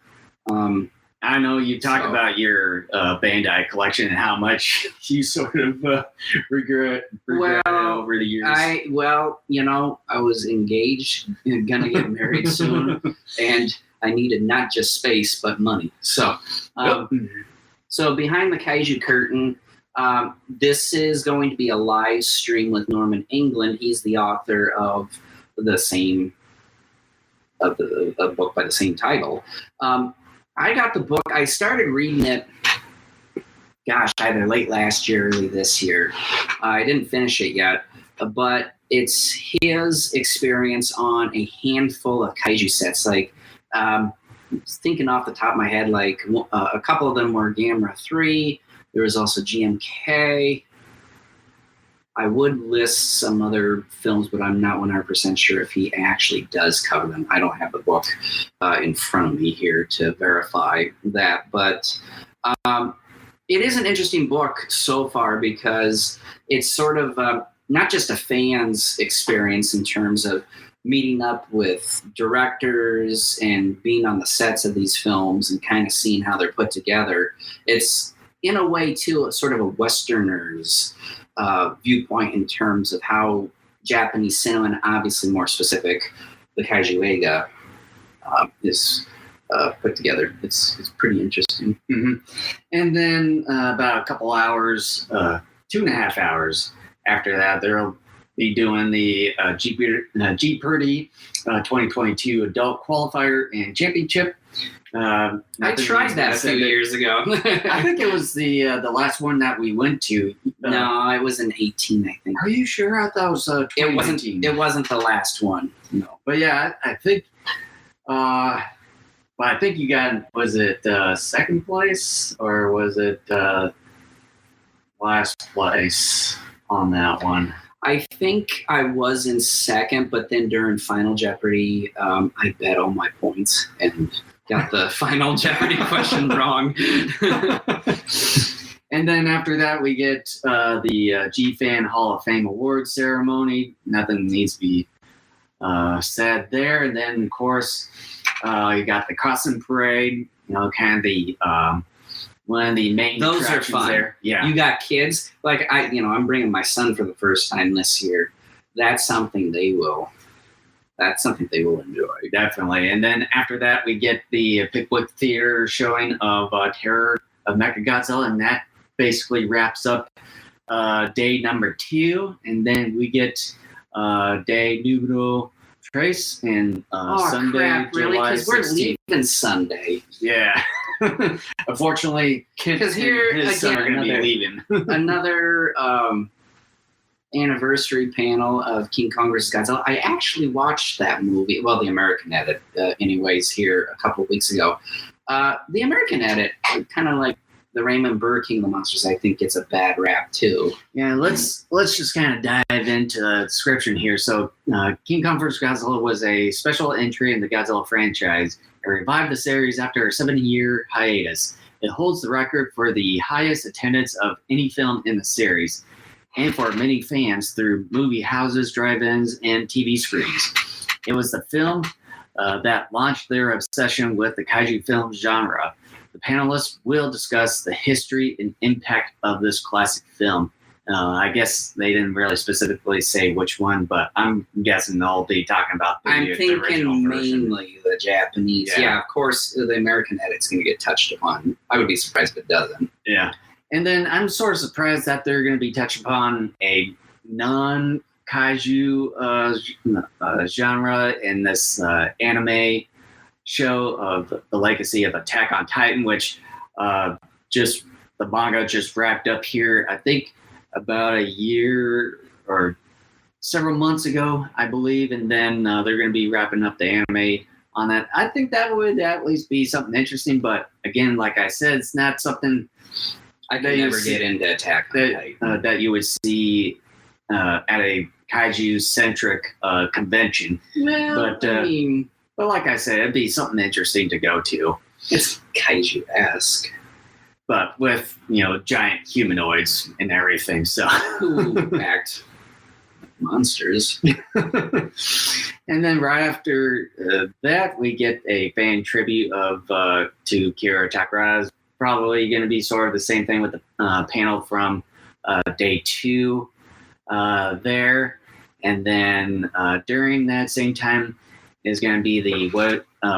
I know you talk about your Bandai collection and how much you sort of regret over the years. I was engaged and gonna get married soon, and I needed not just space but money. So, so behind the kaiju curtain, this is going to be a live stream with Norman England. He's the author of the same of the book by the same title. I got the book. I started reading it, either late last year, early this year. I didn't finish it yet, but it's his experience on a handful of kaiju sets. Like, thinking off the top of my head, like a couple of them were Gamera 3. There was also GMK. I would list some other films, but I'm not 100% sure if he actually does cover them. I don't have the book in front of me here to verify that. But it is an interesting book so far because it's sort of not just a fan's experience in terms of meeting up with directors and being on the sets of these films and kind of seeing how they're put together. It's, in a way, too, sort of a Westerner's viewpoint in terms of how Japanese cinema, and obviously more specific, the Kaiju Eiga, is put together. It's pretty interesting. Mm-hmm. And then about a couple hours, 2.5 hours after that, there'll be doing the Jeopardy 2022 Adult Qualifier and Championship. I tried that a few years ago. I think it was the last one that we went to. No, it was in 18, I think. Are you sure? I thought it was 2019. It wasn't the last one. No, but yeah, I think. But I think you got, was it second place or was it last place on that one? I think I was in second, but then during Final Jeopardy, I bet all my points and got the Final Jeopardy question wrong. And then after that, we get the GFAN Hall of Fame Awards ceremony. Nothing needs to be said there. And then, of course, you got the costume parade, kind of the one of the main Those are attractions fun. there. Yeah. You got kids. Like, I'm bringing my son for the first time this year. That's something they will enjoy. Definitely. And then after that, we get the Pickwick Theater showing of Terror of Mechagodzilla, and that basically wraps up day number 2. And then we get day numero tres and Sunday, crap, really? July Because we're 16th. leaving Sunday. Yeah. Unfortunately, Because here, his son are again, going to be leaving. another anniversary panel of King Kong vs. Godzilla. I actually watched that movie, well, the American edit, anyways, here a couple of weeks ago. The American edit, kind of like the Raymond Burr King of the Monsters, I think gets a bad rap too. Yeah, let's just kind of dive into the description here. So, King Kong vs. Godzilla was a special entry in the Godzilla franchise. It revived the series after a 7-year hiatus. It holds the record for the highest attendance of any film in the series, and for many fans through movie houses, drive-ins, and TV screens. It was the film that launched their obsession with the kaiju film genre. The panelists will discuss the history and impact of this classic film. I guess they didn't really specifically say which one, but I'm guessing they'll be talking about the original thinking version. mainly the Japanese. Yeah, of course, the American edit's going to get touched upon. I would be surprised if it doesn't. Yeah. And then I'm sort of surprised that they're going to be touching upon a non-kaiju genre in this anime show of the legacy of Attack on Titan, which the manga just wrapped up here, I think about a year or several months ago, I believe. And then they're going to be wrapping up the anime on that. I think that would at least be something interesting. But again, like I said, it's not something I could never get into Attack on Titan. That you would see at a kaiju-centric convention. Well, But like I said, it'd be something interesting to go to. It's kaiju-esque. But with, giant humanoids and everything, so. Who act monsters. And then right after that, we get a fan tribute to Kira Takarada. Probably going to be sort of the same thing with the panel from day 2 there. And then during that same time is going to be the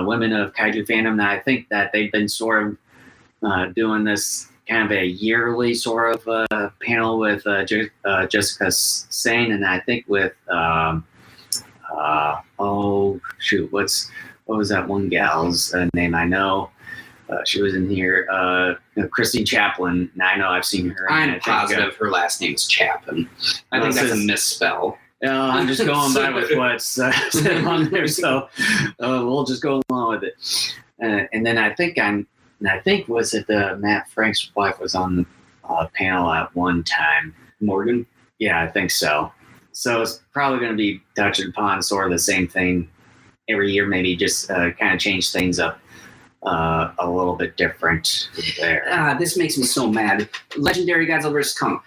Women of Kaiju Fandom. And I think that they've been sort of doing this kind of a yearly sort of panel with Jessica Sane, and I think with what was that one gal's name? I know she was in here, Christine Chaplin. And I know I've seen her. I'm positive her last name is Chapin. I think that's a misspell. I'm just going by with what's said on there, so we'll just go along with it. And then I think was it Matt Frank's wife was on the panel at one time. Morgan? Yeah, I think so. So it's probably going to be touching upon sort of the same thing every year, maybe just kind of change things up a little bit different there. This makes me so mad. Legendary Godzilla vs. Kong.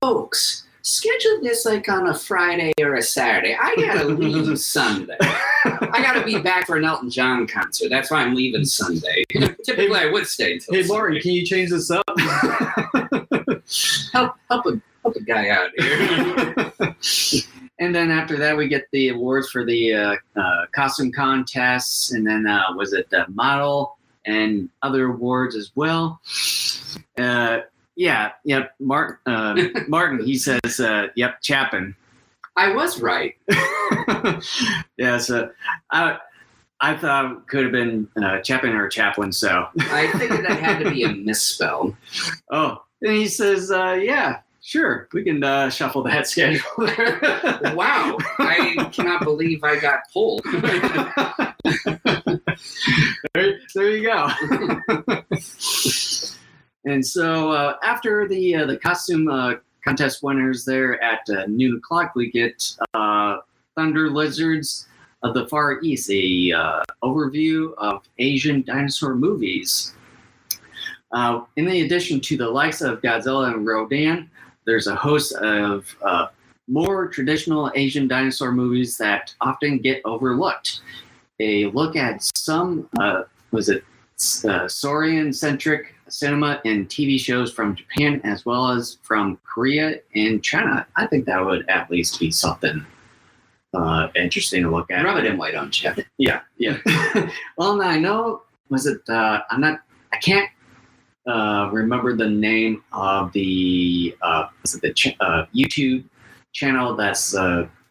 Folks, schedule this like on a Friday or a Saturday. I gotta leave Sunday. I gotta be back for an Elton John concert. That's why I'm leaving Sunday. Typically, I would stay until Hey, Sunday. Martin, can you change this up? help a guy out here. And then after that, we get the awards for the costume contests, and then was it the model and other awards as well. Martin, he says, yep, Chapin. I was right. Yeah, so I thought it could have been Chapin or Chaplin, so. I figured that had to be a misspell. Oh, and he says, yeah, sure, we can shuffle that schedule. Wow, I cannot believe I got pulled. there you go. And so after the costume contest winners there at noon o'clock, we get Thunder Lizards of the Far East, a overview of Asian dinosaur movies. In addition to the likes of Godzilla and Rodan, there's a host of more traditional Asian dinosaur movies that often get overlooked. A look at some, Saurian-centric cinema and TV shows from Japan as well as from Korea and China. I think that would at least be something interesting to look at. Rub it in, why don't you? Yeah. Well, I know, I can't remember the name of the YouTube channel that's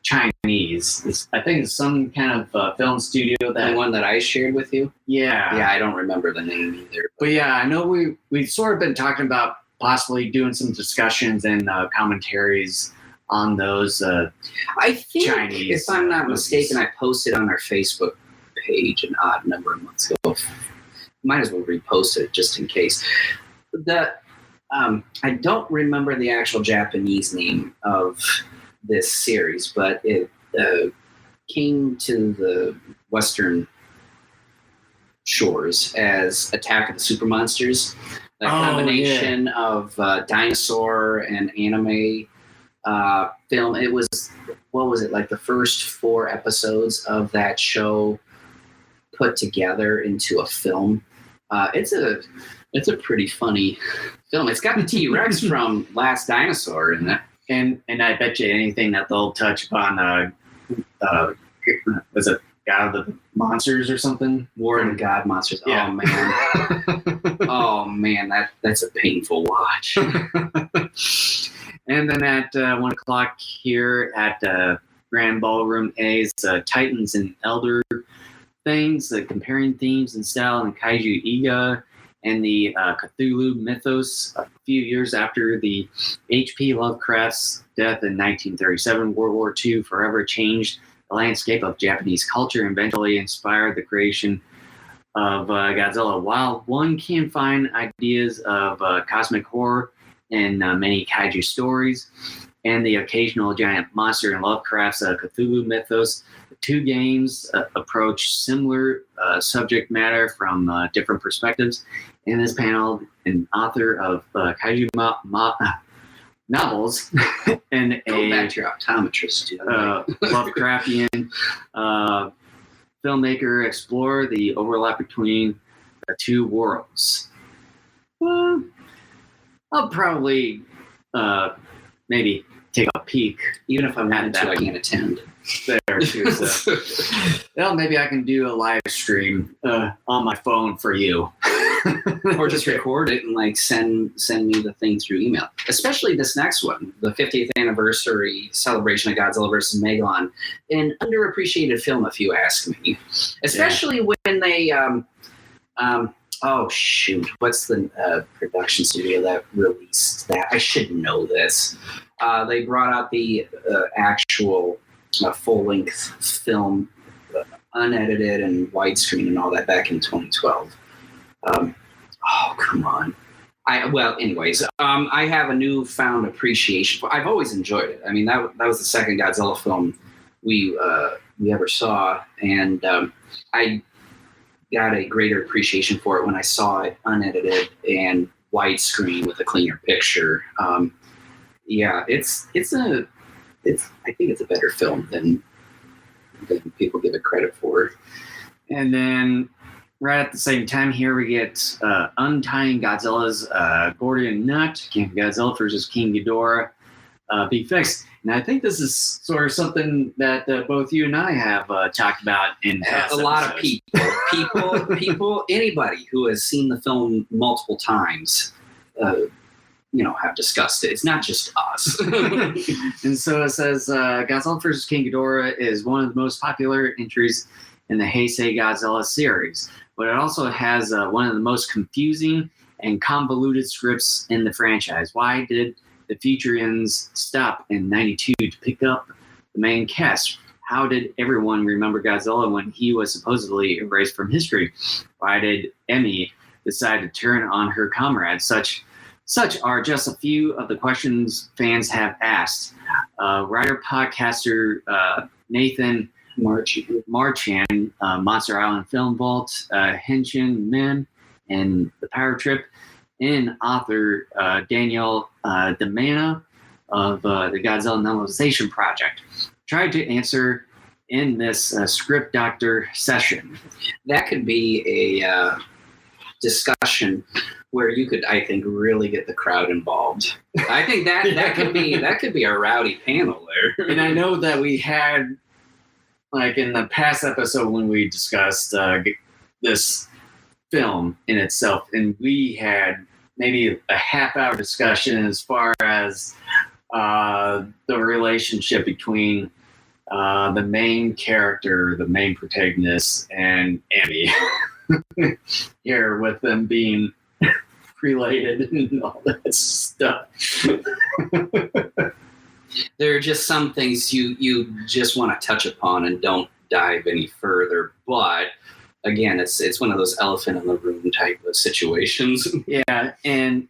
Chinese. I think it's some kind of film studio. The one that I shared with you? Yeah. Yeah, I don't remember the name either. But yeah, I know we've sort of been talking about possibly doing some discussions and commentaries on those I think, Chinese if I'm not movies. mistaken, I posted on our Facebook page an odd number of months ago. Might as well repost it just in case. I don't remember the actual Japanese name of this series, but it came to the Western shores as Attack of the Super Monsters. The combination of dinosaur and anime film. It was, what was it, like the first 4 episodes of that show put together into a film. It's a pretty funny film. It's got the T-Rex from Last Dinosaur in it. And I bet you anything that they'll touch upon, was it God of the Monsters or something? War of the God Monsters. Yeah. Oh man, that's a painful watch. And then at 1 o'clock here at Grand Ballroom A's Titans and Elder Things, comparing themes and style in Kaiju Iga and the Cthulhu mythos. A few years after the H.P. Lovecraft's death in 1937, World War II forever changed the landscape of Japanese culture and eventually inspired the creation of Godzilla. While one can find ideas of cosmic horror in many kaiju stories and the occasional giant monster in Lovecraft's Cthulhu mythos, the 2 games approach similar subject matter from different perspectives. In this panel, an author of kaiju novels and Go back to your optometrist. Lovecraftian filmmaker explore the overlap between the 2 worlds. I'll probably maybe take a peek. Even if I'm not into, I can't attend. There too. So. Well, maybe I can do a live stream on my phone for you. Or just record it and like send me the thing through email. Especially this next one, the 50th anniversary celebration of Godzilla vs. Megalon, an underappreciated film, if you ask me. Especially when they, oh shoot, what's the production studio that released that? I should know this. They brought out the actual full-length film, unedited and widescreen and all that back in 2012. Oh, come on. Anyways, I have a newfound appreciation for. I've always enjoyed it. I mean, that was the second Godzilla film we ever saw, and I got a greater appreciation for it when I saw it unedited and widescreen with a cleaner picture. Yeah, I think it's a better film than people give it credit for. And then right at the same time here, we get Untying Godzilla's Gordian Knot, King Godzilla versus King Ghidorah, be fixed. And I think this is sort of something that both you and I have talked about in past a lot of episodes. people, anybody who has seen the film multiple times have discussed it. It's not just us. And so it says, Godzilla vs. King Ghidorah is one of the most popular entries in the Heisei Godzilla series, but it also has one of the most confusing and convoluted scripts in the franchise. Why did the feature-ins stop in 92 to pick up the main cast? How did everyone remember Godzilla when he was supposedly erased from history? Why did Emmy decide to turn on her comrades? Such are just a few of the questions fans have asked. Writer-podcaster Nathan Marchand, Monster Island Film Vault, Henshin Min, and The Power Trip, and author Daniel DeMana of the Godzilla Novelization Project tried to answer in this script doctor session. That could be a discussion where you could, I think, really get the crowd involved. I think that could be a rowdy panel there. And I know that we had, like in the past episode when we discussed this film in itself, and we had maybe a half-hour discussion as far as the relationship between the main character, the main protagonist, and Abby. Here, with them being related and all that stuff. There are just some things you just want to touch upon and don't dive any further. But again, it's one of those elephant in the room type of situations. Yeah, and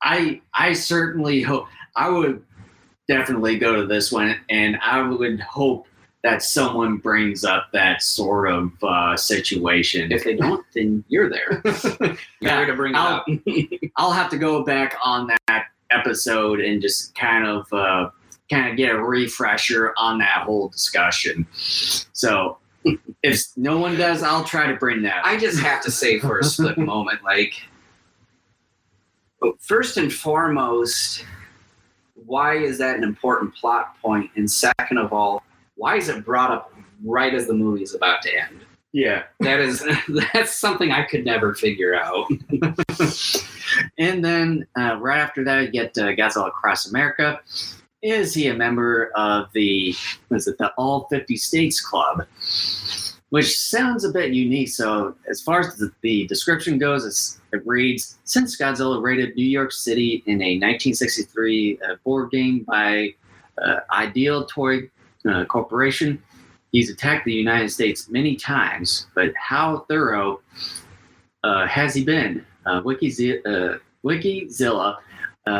I certainly hope, I would definitely go to this one, and I would hope that someone brings up that sort of situation. If they don't, then you're there. You're there to bring it up. I'll have to go back on that episode and just kind of get a refresher on that whole discussion. So if no one does, I'll try to bring that up. I just have to say for a split moment, like, first and foremost, why is that an important plot point? And second of all, why is it brought up right as the movie is about to end? Yeah. That's something I could never figure out. And then right after that, you get Godzilla Across America. Is he a member of the All 50 States Club? Which sounds a bit unique. So as far as the description goes, it reads, since Godzilla raided New York City in a 1963 board game by Ideal Toy Corporation, he's attacked the United States many times, but how thorough has he been? Wikizilla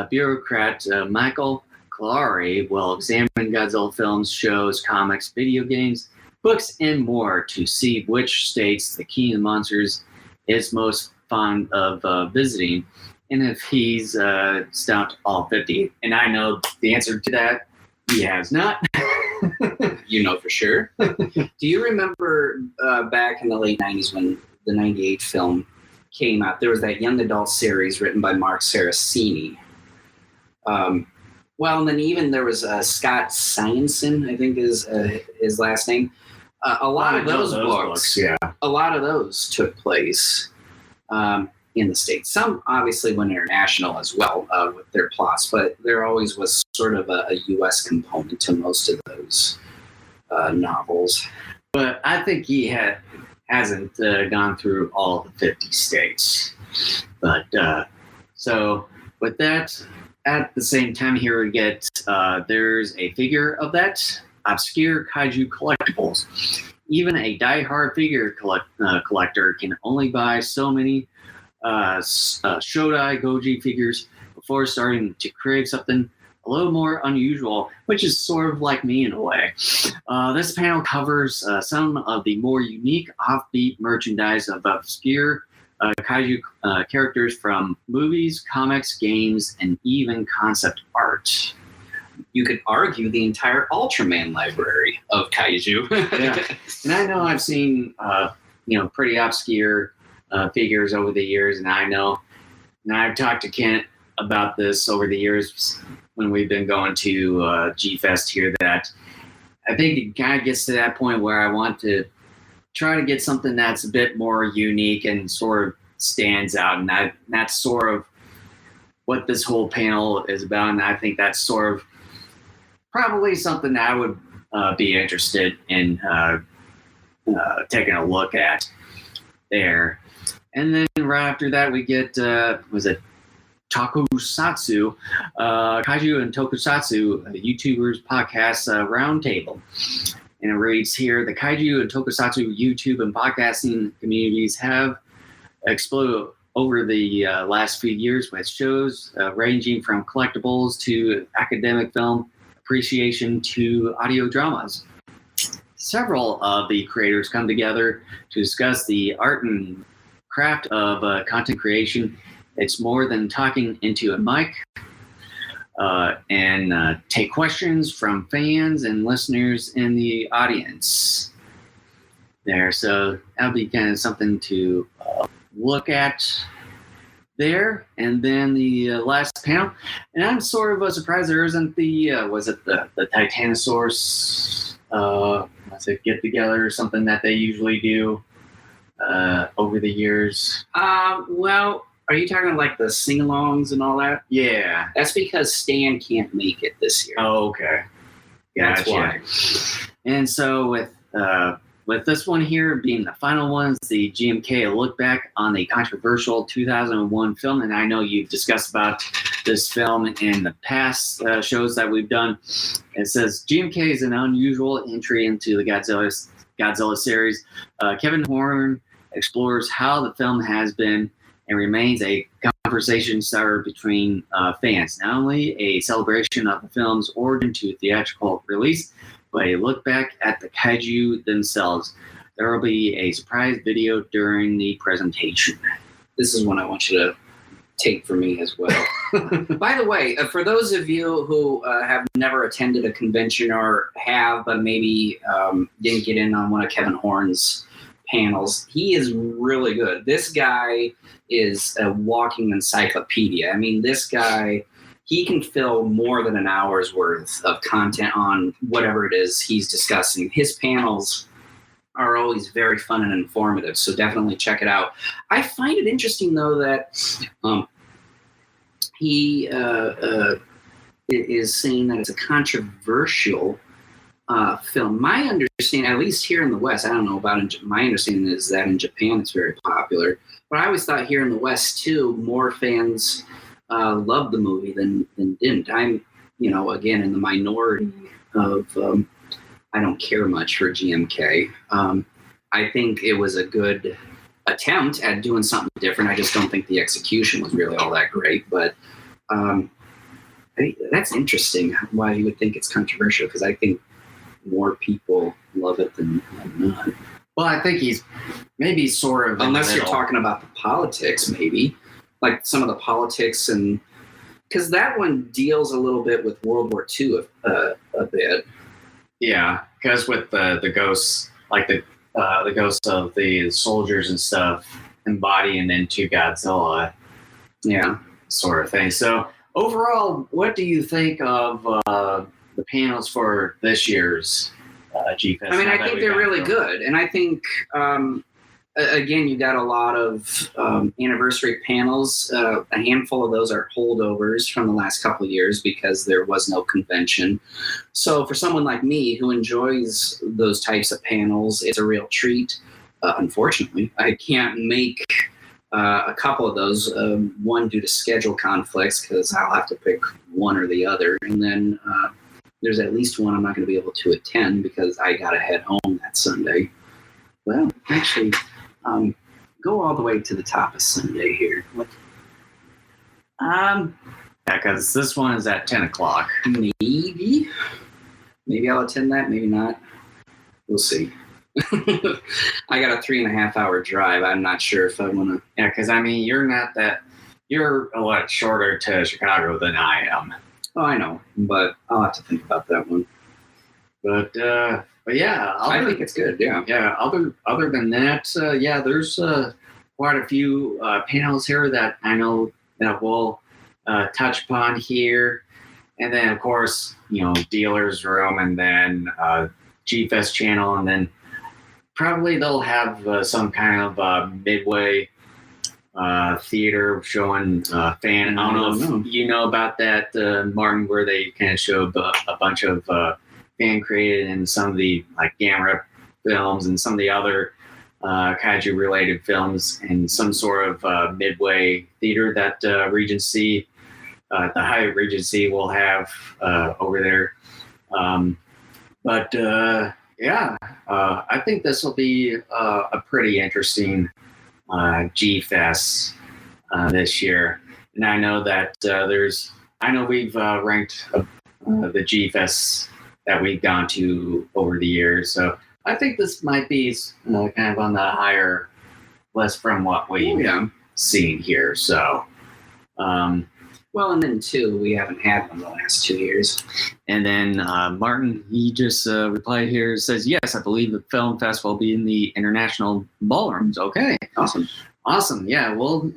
bureaucrat Michael Clary will examine Godzilla films, shows, comics, video games, books, and more to see which states the King of the Monsters is most fond of visiting, and if he's stopped all 50. And I know the answer to that, he has not. You know for sure. Do you remember back in the late 90s when the 98 film came out, there was that young adult series written by Mark Saraceni. Well, and then even there was Scott Simonson, I think is his last name. A lot of those books, yeah. A lot of those took place in the States. Some obviously went international as well with their plots, but there always was sort of a U.S. component to most of those novels. But I think he hasn't gone through all the 50 states. But so with that, at the same time here we get there's a figure of that obscure kaiju collectibles. Even a die-hard figure collector can only buy so many Shodai Goji figures before starting to crave something a little more unusual, which is sort of like me in a way. This panel covers some of the more unique offbeat merchandise of obscure kaiju characters from movies, comics, games, and even concept art. You could argue the entire Ultraman library of kaiju. Yeah, and I know I've seen pretty obscure figures over the years, and I know, and I've talked to Kent about this over the years when we've been going to GFEST here, that I think it kind of gets to that point where I want to try to get something that's a bit more unique and sort of stands out, and that's sort of what this whole panel is about, and I think that's sort of probably something that I would be interested in taking a look at there. And then right after that, we get was it Tokusatsu, Kaiju and Tokusatsu YouTubers podcast roundtable. And it reads here, the Kaiju and Tokusatsu YouTube and podcasting communities have exploded over the last few years with shows ranging from collectibles to academic film appreciation to audio dramas. Several of the creators come together to discuss the art and craft of content creation. It's more than talking into a mic and take questions from fans and listeners in the audience there. So that'll be kind of something to look at there. And then the last panel, and I'm sort of surprised there isn't the was it the Titanosaurus get together or something that they usually do over the years. Well, are you talking like the sing-alongs and all that? Yeah, that's because Stan can't make it this year. Oh, okay, that's why. And so with this one here being the final one, it's the GMK, a look back on the controversial 2001 film. And I know you've discussed about this film in the past shows that we've done. It says, GMK is an unusual entry into the Godzilla series. Kevin Horn explores how the film has been and remains a conversation starter between fans. Not only a celebration of the film's origin to theatrical release, but a look back at the kaiju themselves. There will be a surprise video during the presentation. This is one I want you to take for me as well. By the way, for those of you who have never attended a convention or have, but maybe didn't get in on one of Kevin Horn's panels, he is really good. This guy is a walking encyclopedia. I mean, this guy, he can fill more than an hour's worth of content on whatever it is he's discussing. His panels are always very fun and informative, so definitely check it out. I find it interesting, though, that he is saying that it's a controversial film. My understanding, at least here in the West, I don't know about my understanding is that in Japan it's very popular. But I always thought here in the West, too, more fans loved the movie than didn't. I'm, again, in the minority of I don't care much for GMK. I think it was a good attempt at doing something different. I just don't think the execution was really all that great. But that's interesting why you would think it's controversial, because I think more people love it than not. Well, I think he's maybe sort of... Unless you're talking about the politics, maybe. Like some of the politics, and because that one deals a little bit with World War II a bit. Yeah, because with the ghosts, like the ghosts of the soldiers and stuff embodying into Godzilla. Yeah, sort of thing. So overall, what do you think of the panels for this year's GFEST? I mean, I think they're really good, and I think again, you got a lot of anniversary panels. A handful of those are holdovers from the last couple of years because there was no convention. So for someone like me who enjoys those types of panels, it's a real treat. Unfortunately, I can't make a couple of those, one due to schedule conflicts because I'll have to pick one or the other. And then there's at least one I'm not going to be able to attend because I got to head home that Sunday. Well, actually... go all the way to the top of Sunday here. Yeah, because this one is at 10 o'clock. Maybe I'll attend that, maybe not. We'll see. I got a 3.5 hour drive. I'm not sure if I want to. Yeah, because I mean, you're a lot shorter to Chicago than I am. Oh, I know, but I'll have to think about that one. But yeah, I think it's good. Yeah. Yeah. Other than that, yeah, there's quite a few panels here that I know that we'll touch upon here, and then of course, dealers room, and then GFEST channel, and then probably they'll have some kind of midway theater showing fan. I don't know if you know about that, Martin, where they kind of showed a bunch of fan created and some of the like Gamera films and some of the other kaiju related films in some sort of midway theater that Regency, the Hyatt Regency, will have over there. I think this will be a pretty interesting GFEST this year. And I know that we've ranked the GFEST that we've gone to over the years. So I think this might be kind of on the higher list from what we've seen here. So, well, and then too, we haven't had one the last 2 years. And then Martin, he just replied here, says, yes, I believe the film festival will be in the International Ballrooms. Okay. Awesome. Yeah. Well,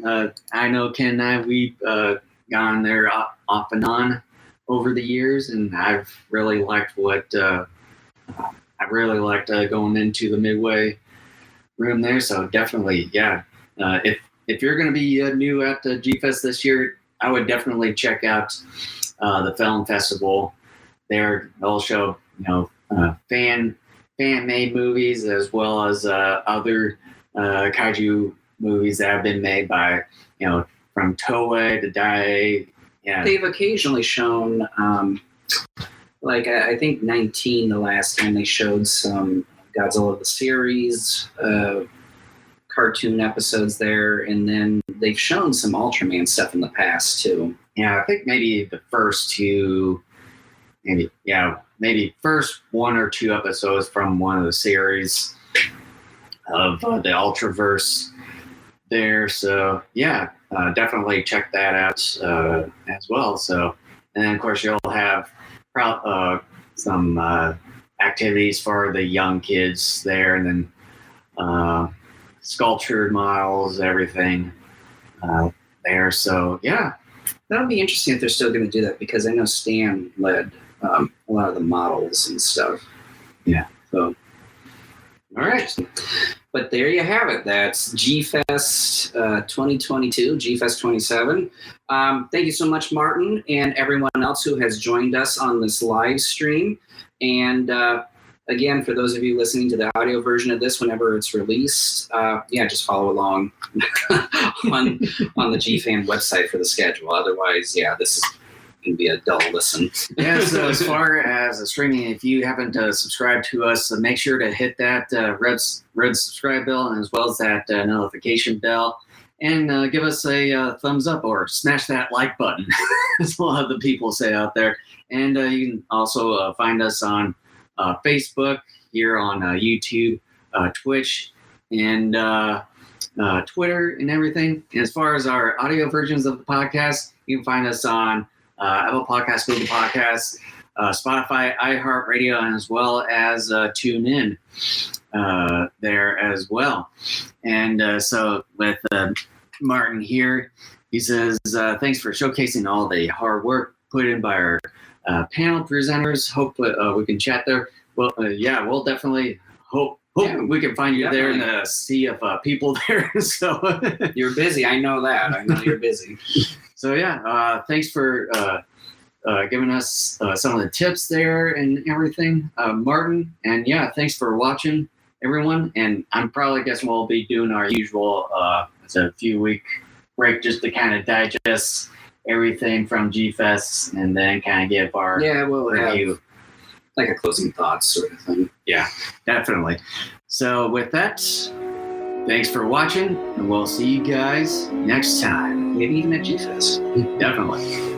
I know Ken and I, we've gone there off and on over the years, and I've really liked going into the midway room there. So definitely, yeah. If you're going to be new at the GFEST this year, I would definitely check out the film festival. There, they'll show fan-made movies as well as other kaiju movies that have been made by from Toei to Dai. Yeah, they've occasionally shown I think 19 the last time they showed some Godzilla the series cartoon episodes there, and then they've shown some Ultraman stuff in the past too. Yeah, I think maybe the first two, maybe first 1 or 2 episodes from one of the series of the Ultraverse there. So yeah, definitely check that out as well. So, and then of course you'll have some activities for the young kids there, and then sculptured models, everything there. So yeah, that'll be interesting if they're still going to do that, because I know Stan led a lot of the models and stuff. Yeah. So, all right. But there you have it. That's GFEST 2022, GFEST 27. Thank you so much, Martin, and everyone else who has joined us on this live stream. And again, for those of you listening to the audio version of this, whenever it's released, just follow along on the GFan website for the schedule. Otherwise, this is going to be a dull listen. Yeah, so as far as the streaming, if you haven't subscribed to us, make sure to hit that red subscribe bell, as well as that notification bell, and give us a thumbs up or smash that like button, as a lot of the people say out there. And you can also find us on Facebook, here on YouTube, Twitch, and Twitter, and everything. And as far as our audio versions of the podcast, you can find us on Apple Podcasts, Google Podcasts, Spotify, iHeartRadio, and as well as TuneIn there as well. And so with Martin here, he says, thanks for showcasing all the hard work put in by our panel presenters. Hope we can chat there. Well, we'll definitely hope we can find you there in the sea of people there. So you're busy. I know that. I know you're busy. So thanks for giving us some of the tips there and everything, Martin. And thanks for watching, everyone. And I'm probably guessing we'll be doing our usual it's a few week break just to kind of digest everything from GFEST and then kind of give our review. Have like a closing thoughts sort of thing. Yeah, definitely. So with that, thanks for watching, and we'll see you guys next time. Maybe even at GFEST. Definitely.